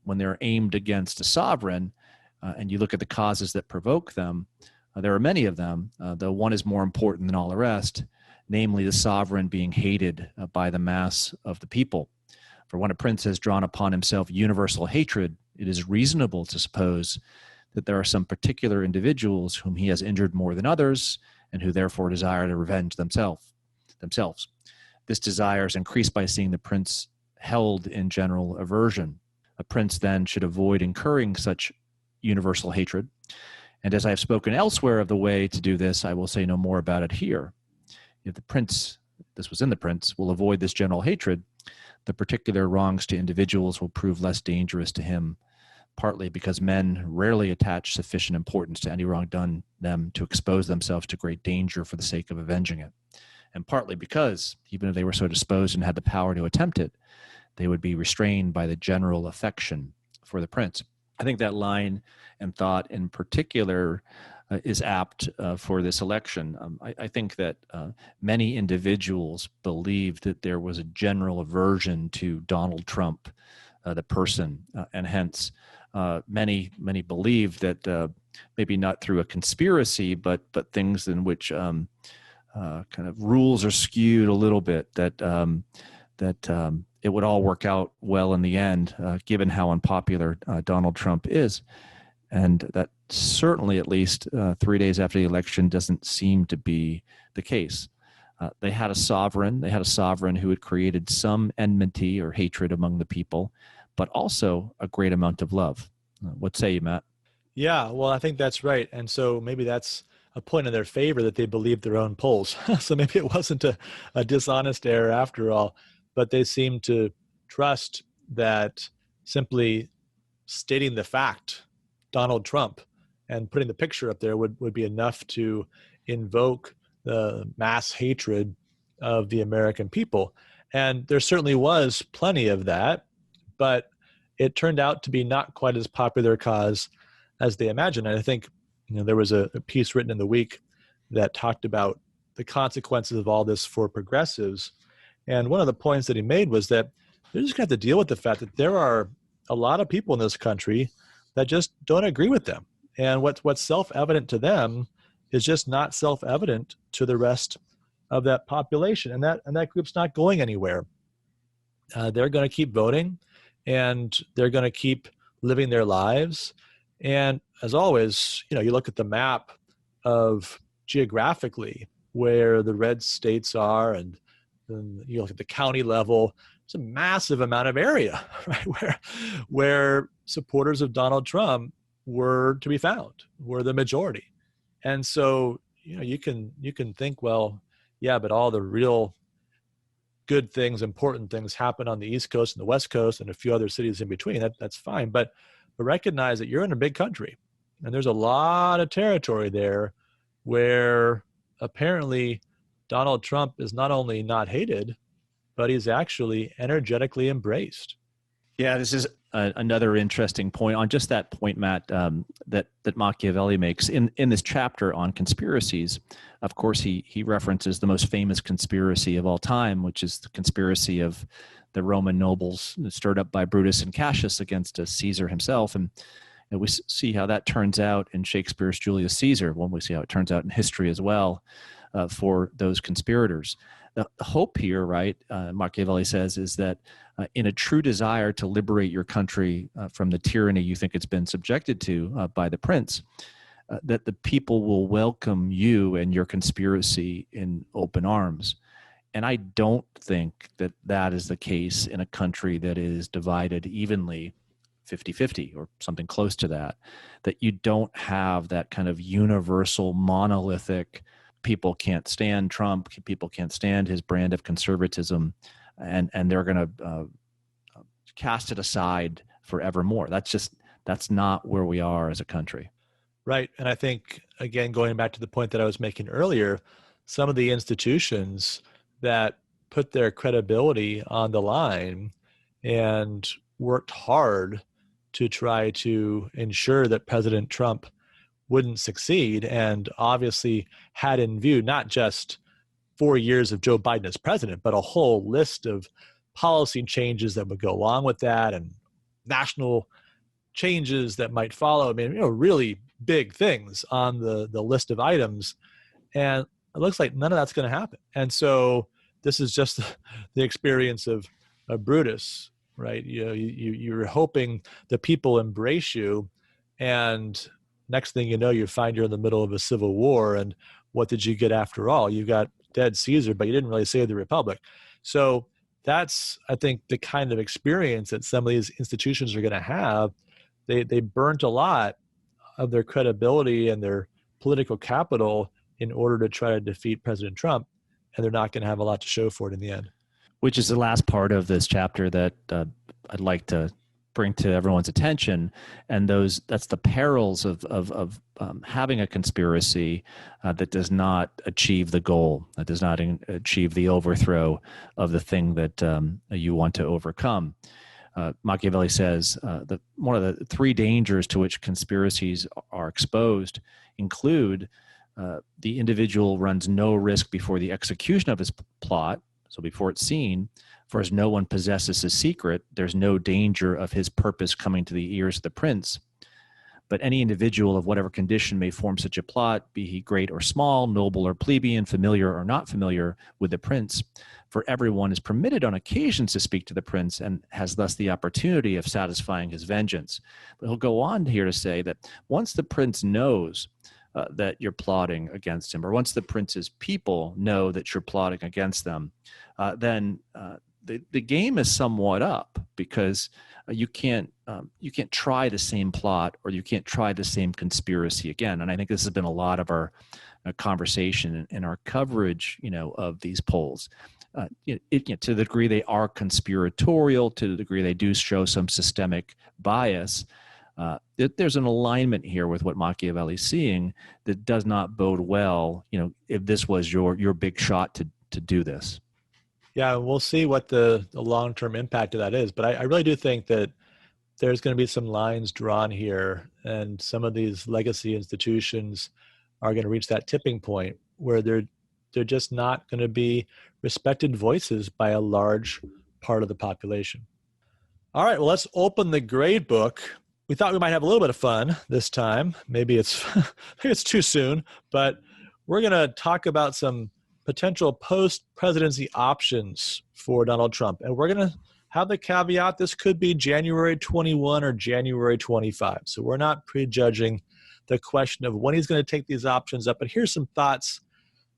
when they're aimed against a sovereign, and you look at the causes that provoke them, there are many of them, though one is more important than all the rest, namely the sovereign being hated by the mass of the people. For when a prince has drawn upon himself universal hatred, it is reasonable to suppose that there are some particular individuals whom he has injured more than others, and who therefore desire to revenge themselves. This desire is increased by seeing the prince held in general aversion. A prince then should avoid incurring such universal hatred. And as I have spoken elsewhere of the way to do this, I will say no more about it here. If the prince, this was in the prince, will avoid this general hatred, the particular wrongs to individuals will prove less dangerous to him, partly because men rarely attach sufficient importance to any wrong done them to expose themselves to great danger for the sake of avenging it, and partly because, even if they were so disposed and had the power to attempt it, they would be restrained by the general affection for the prince. I think that line and thought in particular is apt for this election. I think that many individuals believed that there was a general aversion to Donald Trump, the person, and hence many believed that maybe not through a conspiracy, but things in which kind of rules are skewed a little bit, that it would all work out well in the end, given how unpopular Donald Trump is. And that certainly, at least 3 days after the election, doesn't seem to be the case. They had a sovereign who had created some enmity or hatred among the people, but also a great amount of love. What say you, Matt? Yeah, well, I think that's right. And so maybe that's a point in their favor that they believed their own polls. So maybe it wasn't a dishonest error after all, but they seemed to trust that simply stating the fact, Donald Trump, and putting the picture up there would be enough to invoke the mass hatred of the American people. And there certainly was plenty of that, but it turned out to be not quite as popular a cause as they imagined. And I think there was a piece written in the Week that talked about the consequences of all this for progressives. And one of the points that he made was that they're just going to have to deal with the fact that there are a lot of people in this country that just don't agree with them. And what's self-evident to them is just not self-evident to the rest of that population. And that group's not going anywhere. They're going to keep voting, and they're going to keep living their lives. And as always, you look at the map of geographically where the red states are, and then you look at the county level, it's a massive amount of area, right, where supporters of Donald Trump were to be found, were the majority. And so, you can think, well, yeah, but all the real good things, important things happen on the East Coast and the West Coast and a few other cities in between. That's fine. But recognize that you're in a big country, and there's a lot of territory there where apparently Donald Trump is not only not hated, but he's actually energetically embraced. Yeah, this is another interesting point. On just that point, Matt, that Machiavelli makes in this chapter on conspiracies. Of course, he references the most famous conspiracy of all time, which is the conspiracy of the Roman nobles stirred up by Brutus and Cassius against Caesar himself. And we see how that turns out in Shakespeare's Julius Caesar. When we see how it turns out in history as well for those conspirators. The hope here, right, Machiavelli says, is that in a true desire to liberate your country from the tyranny you think it's been subjected to by the prince, that the people will welcome you and your conspiracy in open arms. And I don't think that that is the case in a country that is divided evenly 50-50 or something close to that you don't have that kind of universal monolithic, people can't stand Trump, people can't stand his brand of conservatism, and they're going to cast it aside forevermore. That's not where we are as a country. Right. And I think, again, going back to the point that I was making earlier, some of the institutions that put their credibility on the line and worked hard to try to ensure that President Trump wouldn't succeed, and obviously had in view not just 4 years of Joe Biden as president, but a whole list of policy changes that would go along with that and national changes that might follow. I mean, really big things on the list of items. And it looks like none of that's going to happen. And so this is just the experience of Brutus, right? You're hoping the people embrace you, and next thing you know, you find you're in the middle of a civil war. And what did you get after all? You got dead Caesar, but you didn't really save the Republic. So that's, I think, the kind of experience that some of these institutions are going to have. They burnt a lot of their credibility and their political capital in order to try to defeat President Trump, and they're not going to have a lot to show for it in the end. Which is the last part of this chapter that I'd like to bring to everyone's attention, and that's the perils of having a conspiracy that does not achieve the goal, that does not achieve the overthrow of the thing that you want to overcome. Machiavelli says that one of the three dangers to which conspiracies are exposed include the individual runs no risk before the execution of his plot, so before it's seen, for as no one possesses his secret, there's no danger of his purpose coming to the ears of the prince. But any individual of whatever condition may form such a plot, be he great or small, noble or plebeian, familiar or not familiar with the prince, for everyone is permitted on occasions to speak to the prince and has thus the opportunity of satisfying his vengeance. But he'll go on here to say that once the prince knows that you're plotting against him, or once the prince's people know that you're plotting against them, then the game is somewhat up, because you can't try the same plot, or you can't try the same conspiracy again. And I think this has been a lot of our conversation in our coverage, of these polls. To the degree they are conspiratorial, to the degree they do show some systemic bias, there's an alignment here with what Machiavelli's seeing that does not bode well. If this was your big shot to do this. Yeah, we'll see what the long-term impact of that is. But I really do think that there's going to be some lines drawn here, and some of these legacy institutions are going to reach that tipping point where they're just not going to be respected voices by a large part of the population. All right, well, let's open the grade book. We thought we might have a little bit of fun this time. Maybe it's too soon, but we're going to talk about some potential post-presidency options for Donald Trump. And we're going to have the caveat, this could be January 21 or January 25. So we're not prejudging the question of when he's going to take these options up. But here's some thoughts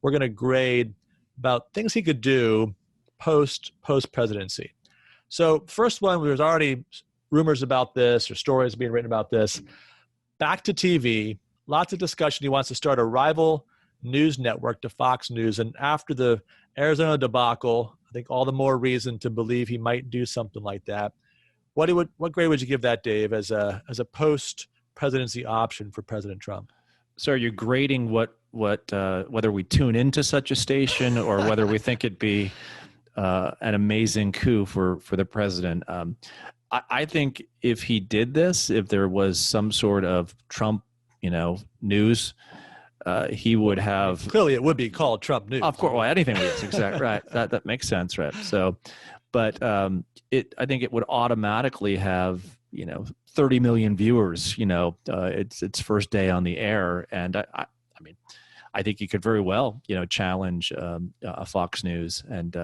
we're going to grade about things he could do post-presidency. So first one, there's already rumors about this or stories being written about this. Back to TV, lots of discussion. He wants to start a rival news network to Fox News. And after the Arizona debacle, I think all the more reason to believe he might do something like that. What grade would you give that, Dave, as a post-presidency option for President Trump? So are you grading whether we tune into such a station or whether we think it'd be an amazing coup for the president? I think if he did this, if there was some sort of Trump, news, he would have. Clearly, it would be called Trump news. Of course, well, anything is exactly right. That makes sense, right? So, but I think it would automatically have 30 million viewers. Its first day on the air, and I think he could very well challenge a Fox News, and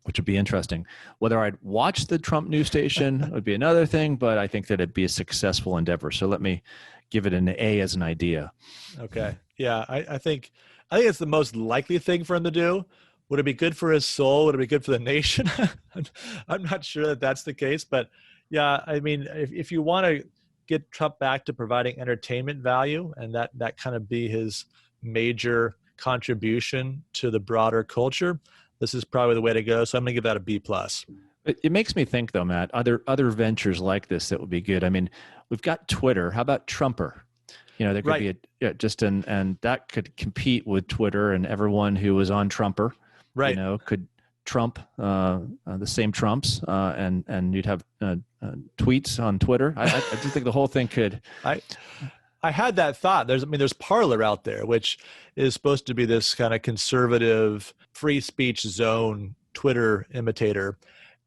which would be interesting. Whether I'd watch the Trump news station would be another thing, but I think that it'd be a successful endeavor. So let me give it an A as an idea. Okay. Yeah, I think it's the most likely thing for him to do. Would it be good for his soul? Would it be good for the nation? I'm not sure that that's the case, but yeah, if you want to get Trump back to providing entertainment value, and that kind of be his major contribution to the broader culture, this is probably the way to go. So I'm going to give that a B+. It makes me think, though, Matt, other ventures like this that would be good. I mean, we've got Twitter. How about Trumper? There could be and that could compete with Twitter, and everyone who was on Trumper, Right. Could Trump the same Trumps, and you'd have tweets on Twitter. I just think the whole thing could. I had that thought. There's Parler out there, which is supposed to be this kind of conservative free speech zone Twitter imitator.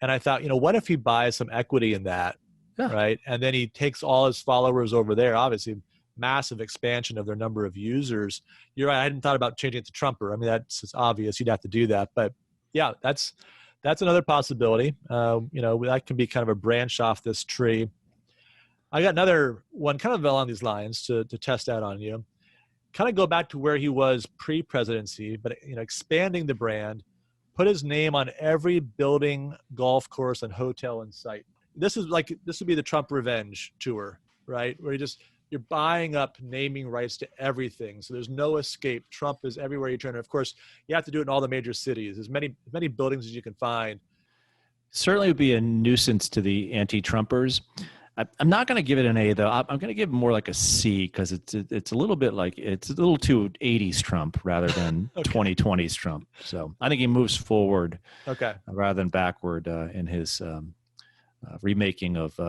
And I thought, what if he buys some equity in that, right? And then he takes all his followers over there, obviously massive expansion of their number of users. You're right. I hadn't thought about changing it to Trumper. I mean, it's obvious you'd have to do that. But yeah, that's another possibility. That can be kind of a branch off this tree. I got another one kind of along these lines to test out on you. Kind of go back to where he was pre-presidency, but expanding the brand, put his name on every building, golf course, and hotel in sight. This would be the Trump revenge tour, right? Where you're buying up naming rights to everything. So there's no escape. Trump is everywhere you turn. And of course, you have to do it in all the major cities. As many buildings as you can find. Certainly would be a nuisance to the anti-Trumpers. I'm not going to give it an A, though. I'm going to give it more like a C, because it's a little bit like it's a little too 80s Trump rather than 2020s Trump. So I think he moves forward rather than backward in his remaking of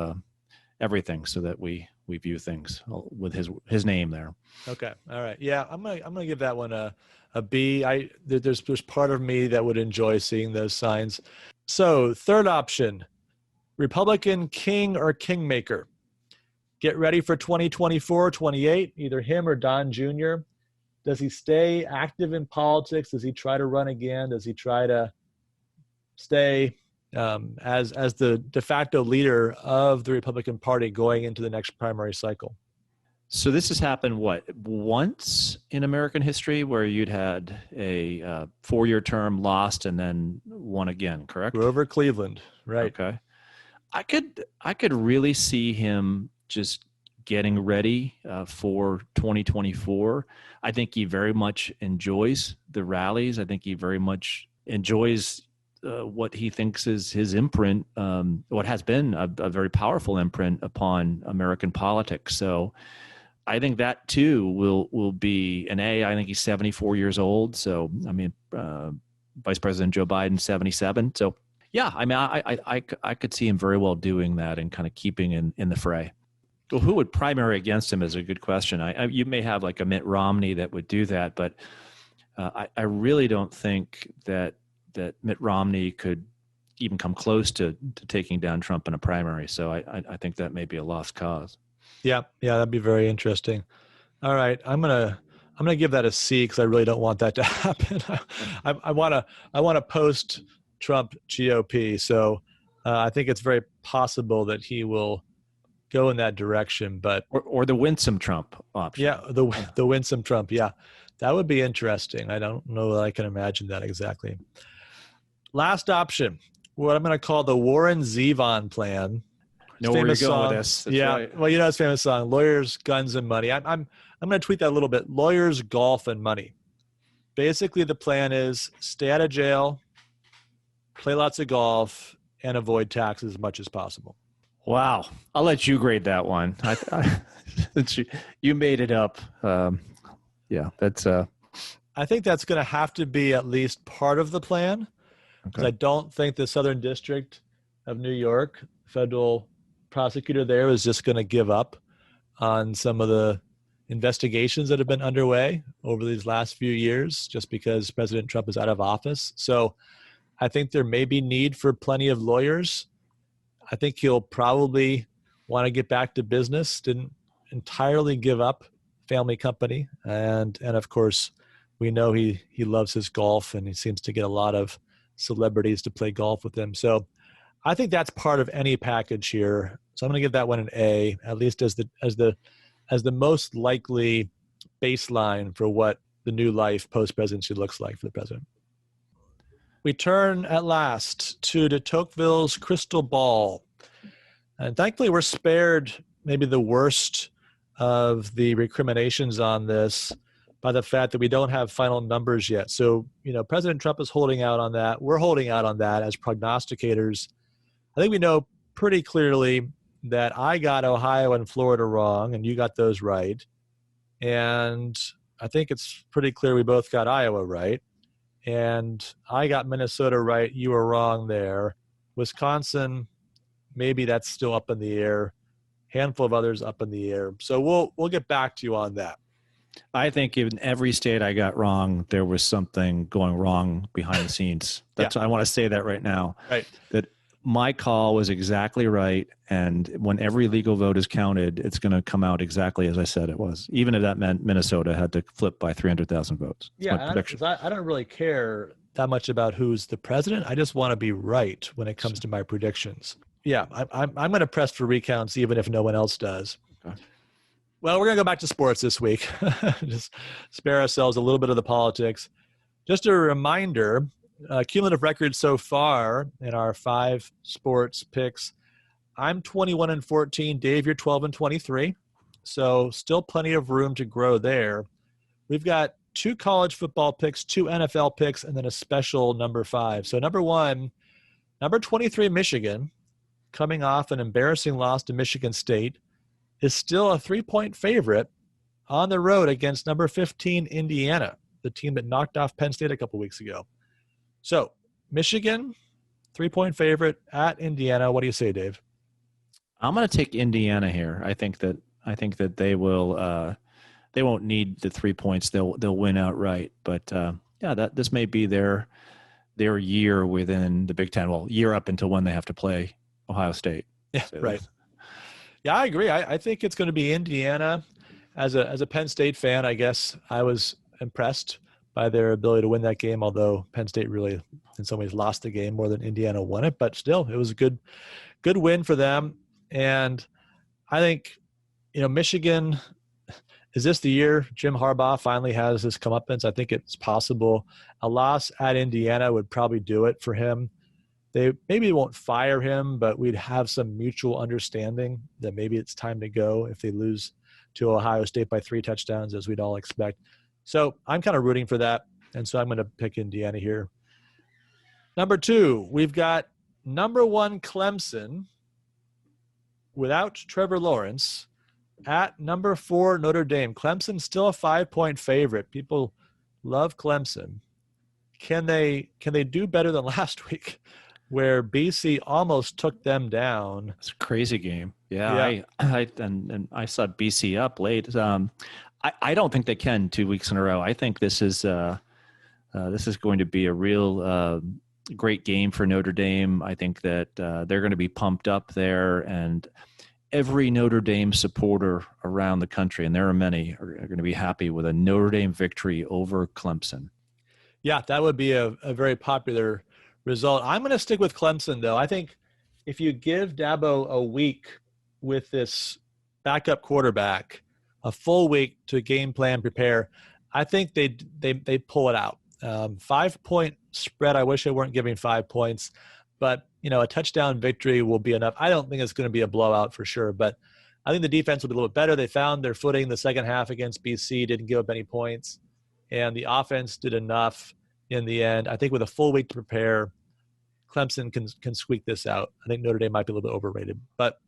everything, so that we view things with his name there. Okay. All right. Yeah, I'm gonna give that one a B. There's part of me that would enjoy seeing those signs. So third option, Republican king or kingmaker. Get ready for 2024, 28, either him or Don Jr. Does he stay active in politics? Does he try to run again? Does he try to stay as the de facto leader of the Republican Party going into the next primary cycle? So this has happened, once in American history, where you'd had a 4-year term, lost, and then won again, correct? Grover Cleveland, right. Okay. I could really see him just getting ready for 2024. I think he very much enjoys the rallies. I think he very much enjoys what he thinks is his imprint, what has been a very powerful imprint upon American politics. So I think that too will be an A. I think he's 74 years old. So, I mean, Vice President Joe Biden, 77. So yeah, I mean, I could see him very well doing that and kind of keeping in the fray. Well, who would primary against him is a good question. You may have like a Mitt Romney that would do that, but I really don't think that Mitt Romney could even come close to taking down Trump in a primary. So I think that may be a lost cause. Yeah, that'd be very interesting. All right, I'm gonna give that a C, because I really don't want that to happen. I want to post-Trump GOP. So I think it's very possible that he will go in that direction. But or the winsome Trump option. Yeah, the winsome Trump. Yeah, that would be interesting. I don't know that I can imagine that exactly. Last option, what I'm going to call the Warren Zevon plan. Know where you're going with this. That's right. Well, his famous song, Lawyers, Guns, and Money. I'm going to tweet that a little bit. Lawyers, golf, and money. Basically, the plan is stay out of jail, play lots of golf, and avoid taxes as much as possible. Wow. I'll let you grade that one. You made it up. Yeah, that's. I think that's going to have to be at least part of the plan, because I don't think the Southern District of New York, federal prosecutor there, is just going to give up on some of the investigations that have been underway over these last few years, just because President Trump is out of office. So I think there may be need for plenty of lawyers. I think he'll probably want to get back to business, didn't entirely give up family company. And of course, we know he loves his golf, and he seems to get a lot of celebrities to play golf with him. So I think that's part of any package here. So I'm going to give that one an A, at least as the most likely baseline for what the new life post-presidency looks like for the president. We turn at last to de Tocqueville's crystal ball. And thankfully, we're spared maybe the worst of the recriminations on this by the fact that we don't have final numbers yet. So, President Trump is holding out on that. We're holding out on that as prognosticators. I think we know pretty clearly that I got Ohio and Florida wrong, and you got those right. And I think it's pretty clear we both got Iowa right. And I got Minnesota right. You were wrong there. Wisconsin, maybe that's still up in the air. Handful of others up in the air. So we'll get back to you on that. I think in every state I got wrong, there was something going wrong behind the scenes. That's I want to say that right now. Right. That my call was exactly right, and when every legal vote is counted, it's going to come out exactly as I said it was, even if that meant Minnesota had to flip by 300,000 votes. That's I don't really care that much about who's the president. I just want to be right when it comes to my predictions. Yeah, I'm going to press for recounts even if no one else does. Okay. Well, we're going to go back to sports this week. Just spare ourselves a little bit of the politics. Just a reminder, cumulative record so far in our 5 sports picks. I'm 21-14. Dave, you're 12-23. So still plenty of room to grow there. We've got 2 college football picks, 2 NFL picks, and then a special number 5. So number 1, number 23, Michigan, coming off an embarrassing loss to Michigan State, is still a 3-point favorite on the road against number 15, Indiana, the team that knocked off Penn State a couple weeks ago. So Michigan, 3-point favorite at Indiana. What do you say, Dave? I'm going to take Indiana here. I think that they will. They won't need the 3 points. They'll win outright. But this may be their year within the Big Ten. Well, year up until when they have to play Ohio State. Yeah, so. Right. Yeah, I agree. I think it's going to be Indiana. As a Penn State fan, I guess I was impressed by their ability to win that game, although Penn State really in some ways lost the game more than Indiana won it. But still, it was a good win for them. And I think, Michigan, is this the year Jim Harbaugh finally has his comeuppance? I think it's possible. A loss at Indiana would probably do it for him. They maybe won't fire him, but we'd have some mutual understanding that maybe it's time to go if they lose to Ohio State by 3 touchdowns, as we'd all expect. So I'm kind of rooting for that, and so I'm going to pick Indiana here. Number 2, we've got number 1 Clemson without Trevor Lawrence at number 4 Notre Dame. Clemson still a 5-point favorite. People love Clemson. Can they do better than last week, where BC almost took them down? It's a crazy game. Yeah. I saw BC up late. I don't think they can 2 weeks in a row. I think this is going to be a real great game for Notre Dame. I think that they're going to be pumped up there, and every Notre Dame supporter around the country, and there are many, are going to be happy with a Notre Dame victory over Clemson. Yeah, that would be a very popular result. I'm going to stick with Clemson, though. I think if you give Dabo a week with this backup quarterback, a full week to game plan, prepare, I think they pull it out. 5-point spread. I wish I weren't giving 5 points, but a touchdown victory will be enough. I don't think it's going to be a blowout for sure, but I think the defense will be a little bit better. They found their footing the second half against BC, didn't give up any points, and the offense did enough in the end. I think with a full week to prepare, Clemson can squeak this out. I think Notre Dame might be a little bit overrated, but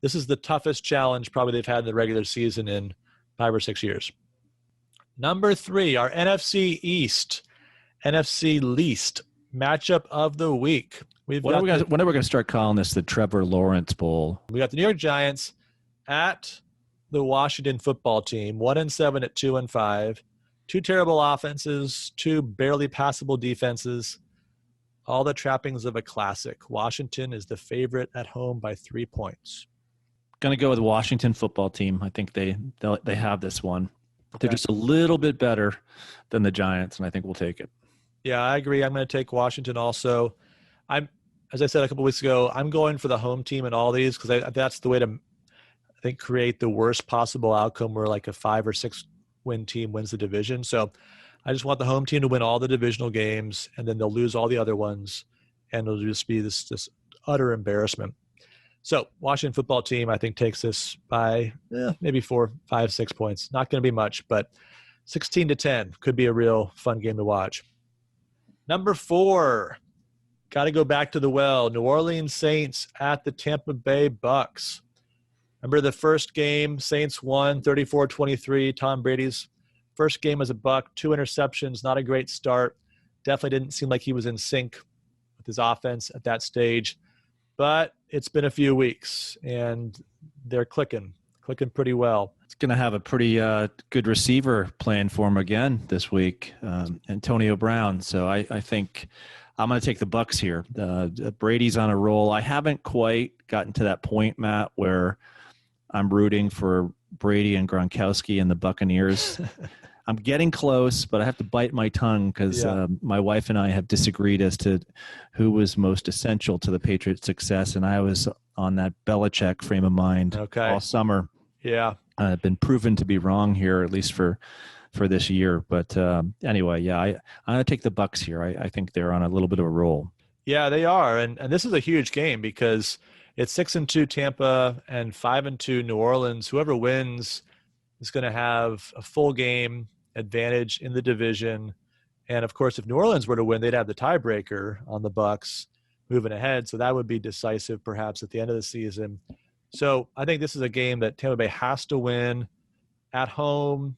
this is the toughest challenge probably they've had in the regular season in 5 or 6 years. Number 3, our NFC East, NFC least matchup of the week. When are we going to start calling this the Trevor Lawrence Bowl? We got the New York Giants at the Washington football team, 1-7 at 2-5. 2 terrible offenses, 2 barely passable defenses. All the trappings of a classic. Washington is the favorite at home by 3 points. Going to go with the Washington football team. I think they have this one. Okay. They're just a little bit better than the Giants, and I think we'll take it. Yeah, I agree. I'm going to take Washington also. As I said a couple weeks ago, I'm going for the home team in all these because that's the way to, I think, create the worst possible outcome where like a 5 or 6 win team wins the division. So I just want the home team to win all the divisional games, and then they'll lose all the other ones, and it'll just be this utter embarrassment. So Washington football team, I think, takes this by maybe 4, 5, 6 points. Not going to be much, but 16-10 could be a real fun game to watch. Number 4, got to go back to the well. New Orleans Saints at the Tampa Bay Bucs. Remember the first game, Saints won 34-23. Tom Brady's first game as a Buck, 2 interceptions, not a great start. Definitely didn't seem like he was in sync with his offense at that stage. But it's been a few weeks, and they're clicking pretty well. It's going to have a pretty good receiver playing for him again this week, Antonio Brown. So I think I'm going to take the Bucs here. Brady's on a roll. I haven't quite gotten to that point, Matt, where I'm rooting for Brady and Gronkowski and the Buccaneers. I'm getting close, but I have to bite my tongue because my wife and I have disagreed as to who was most essential to the Patriots' success, and I was on that Belichick frame of mind all summer. Yeah. I've been proven to be wrong here, at least for this year. But anyway, I'm going to take the Bucs here. I think they're on a little bit of a roll. Yeah, they are. And this is a huge game because it's 6-2 Tampa and 5-2 New Orleans. Whoever wins is going to have a full game advantage in the division. And of course, if New Orleans were to win, they'd have the tiebreaker on the Bucs moving ahead. So that would be decisive perhaps at the end of the season. So I think this is a game that Tampa Bay has to win at home.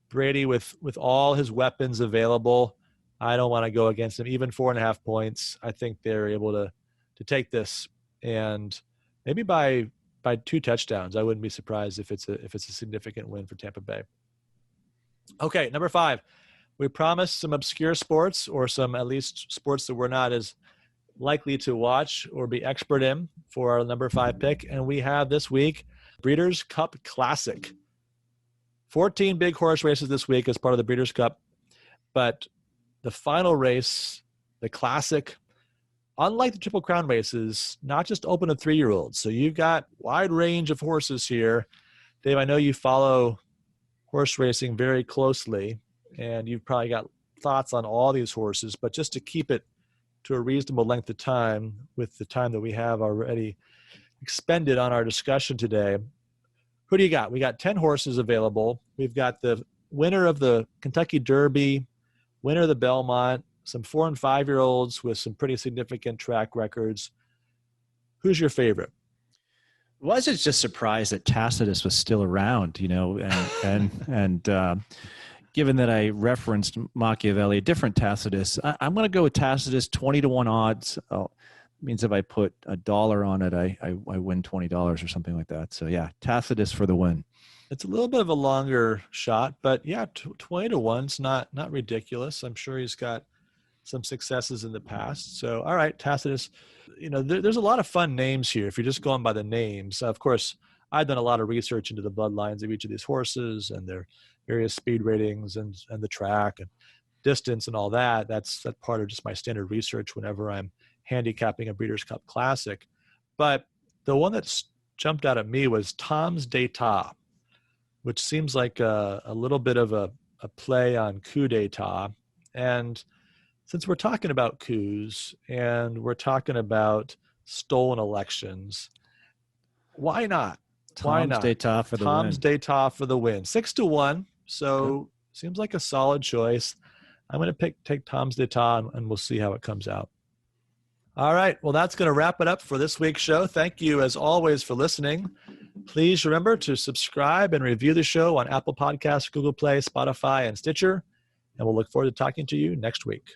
Brady with all his weapons available. I don't want to go against him. Even 4.5 points. I think they're able to take this, and maybe by 2 touchdowns. I wouldn't be surprised if it's a significant win for Tampa Bay. Okay, number 5. We promised some obscure sports, or some at least sports that we're not as likely to watch or be expert in, for our number 5 pick. And we have this week Breeders' Cup Classic. 14 big horse races this week as part of the Breeders' Cup. But the final race, the Classic, unlike the Triple Crown races, not just open to 3-year-olds. So you've got wide range of horses here. Dave, I know you follow horse racing very closely, and you've probably got thoughts on all these horses. But just to keep it to a reasonable length of time with the time that we have already expended on our discussion today, who do you got? We got 10 horses available. We've got the winner of the Kentucky Derby, winner of the Belmont, some 4- and 5-year-olds with some pretty significant track records. Who's your favorite? Was it just surprised that Tacitus was still around, and given that I referenced Machiavelli, a different Tacitus, I'm going to go with Tacitus, 20-1 odds. Means if I put $1 on it, I win $20 or something like that. So yeah, Tacitus for the win. It's a little bit of a longer shot, but yeah, 20-1's not ridiculous. I'm sure he's got some successes in the past. So all right, Tacitus. There's a lot of fun names here if you're just going by the names. Of course, I've done a lot of research into the bloodlines of each of these horses and their various speed ratings and the track and distance and all that. That's part of just my standard research whenever I'm handicapping a Breeders' Cup Classic. But the one that jumped out at me was Tom's d'Etat, which seems like a little bit of a play on coup d'etat. And since we're talking about coups and we're talking about stolen elections, why not? Tom's d'Etat for the win. Tom's d'Etat for the win. 6-1. So seems like a solid choice. I'm going to take Tom's d'Etat, and we'll see how it comes out. All right. Well, that's going to wrap it up for this week's show. Thank you, as always, for listening. Please remember to subscribe and review the show on Apple Podcasts, Google Play, Spotify, and Stitcher. And we'll look forward to talking to you next week.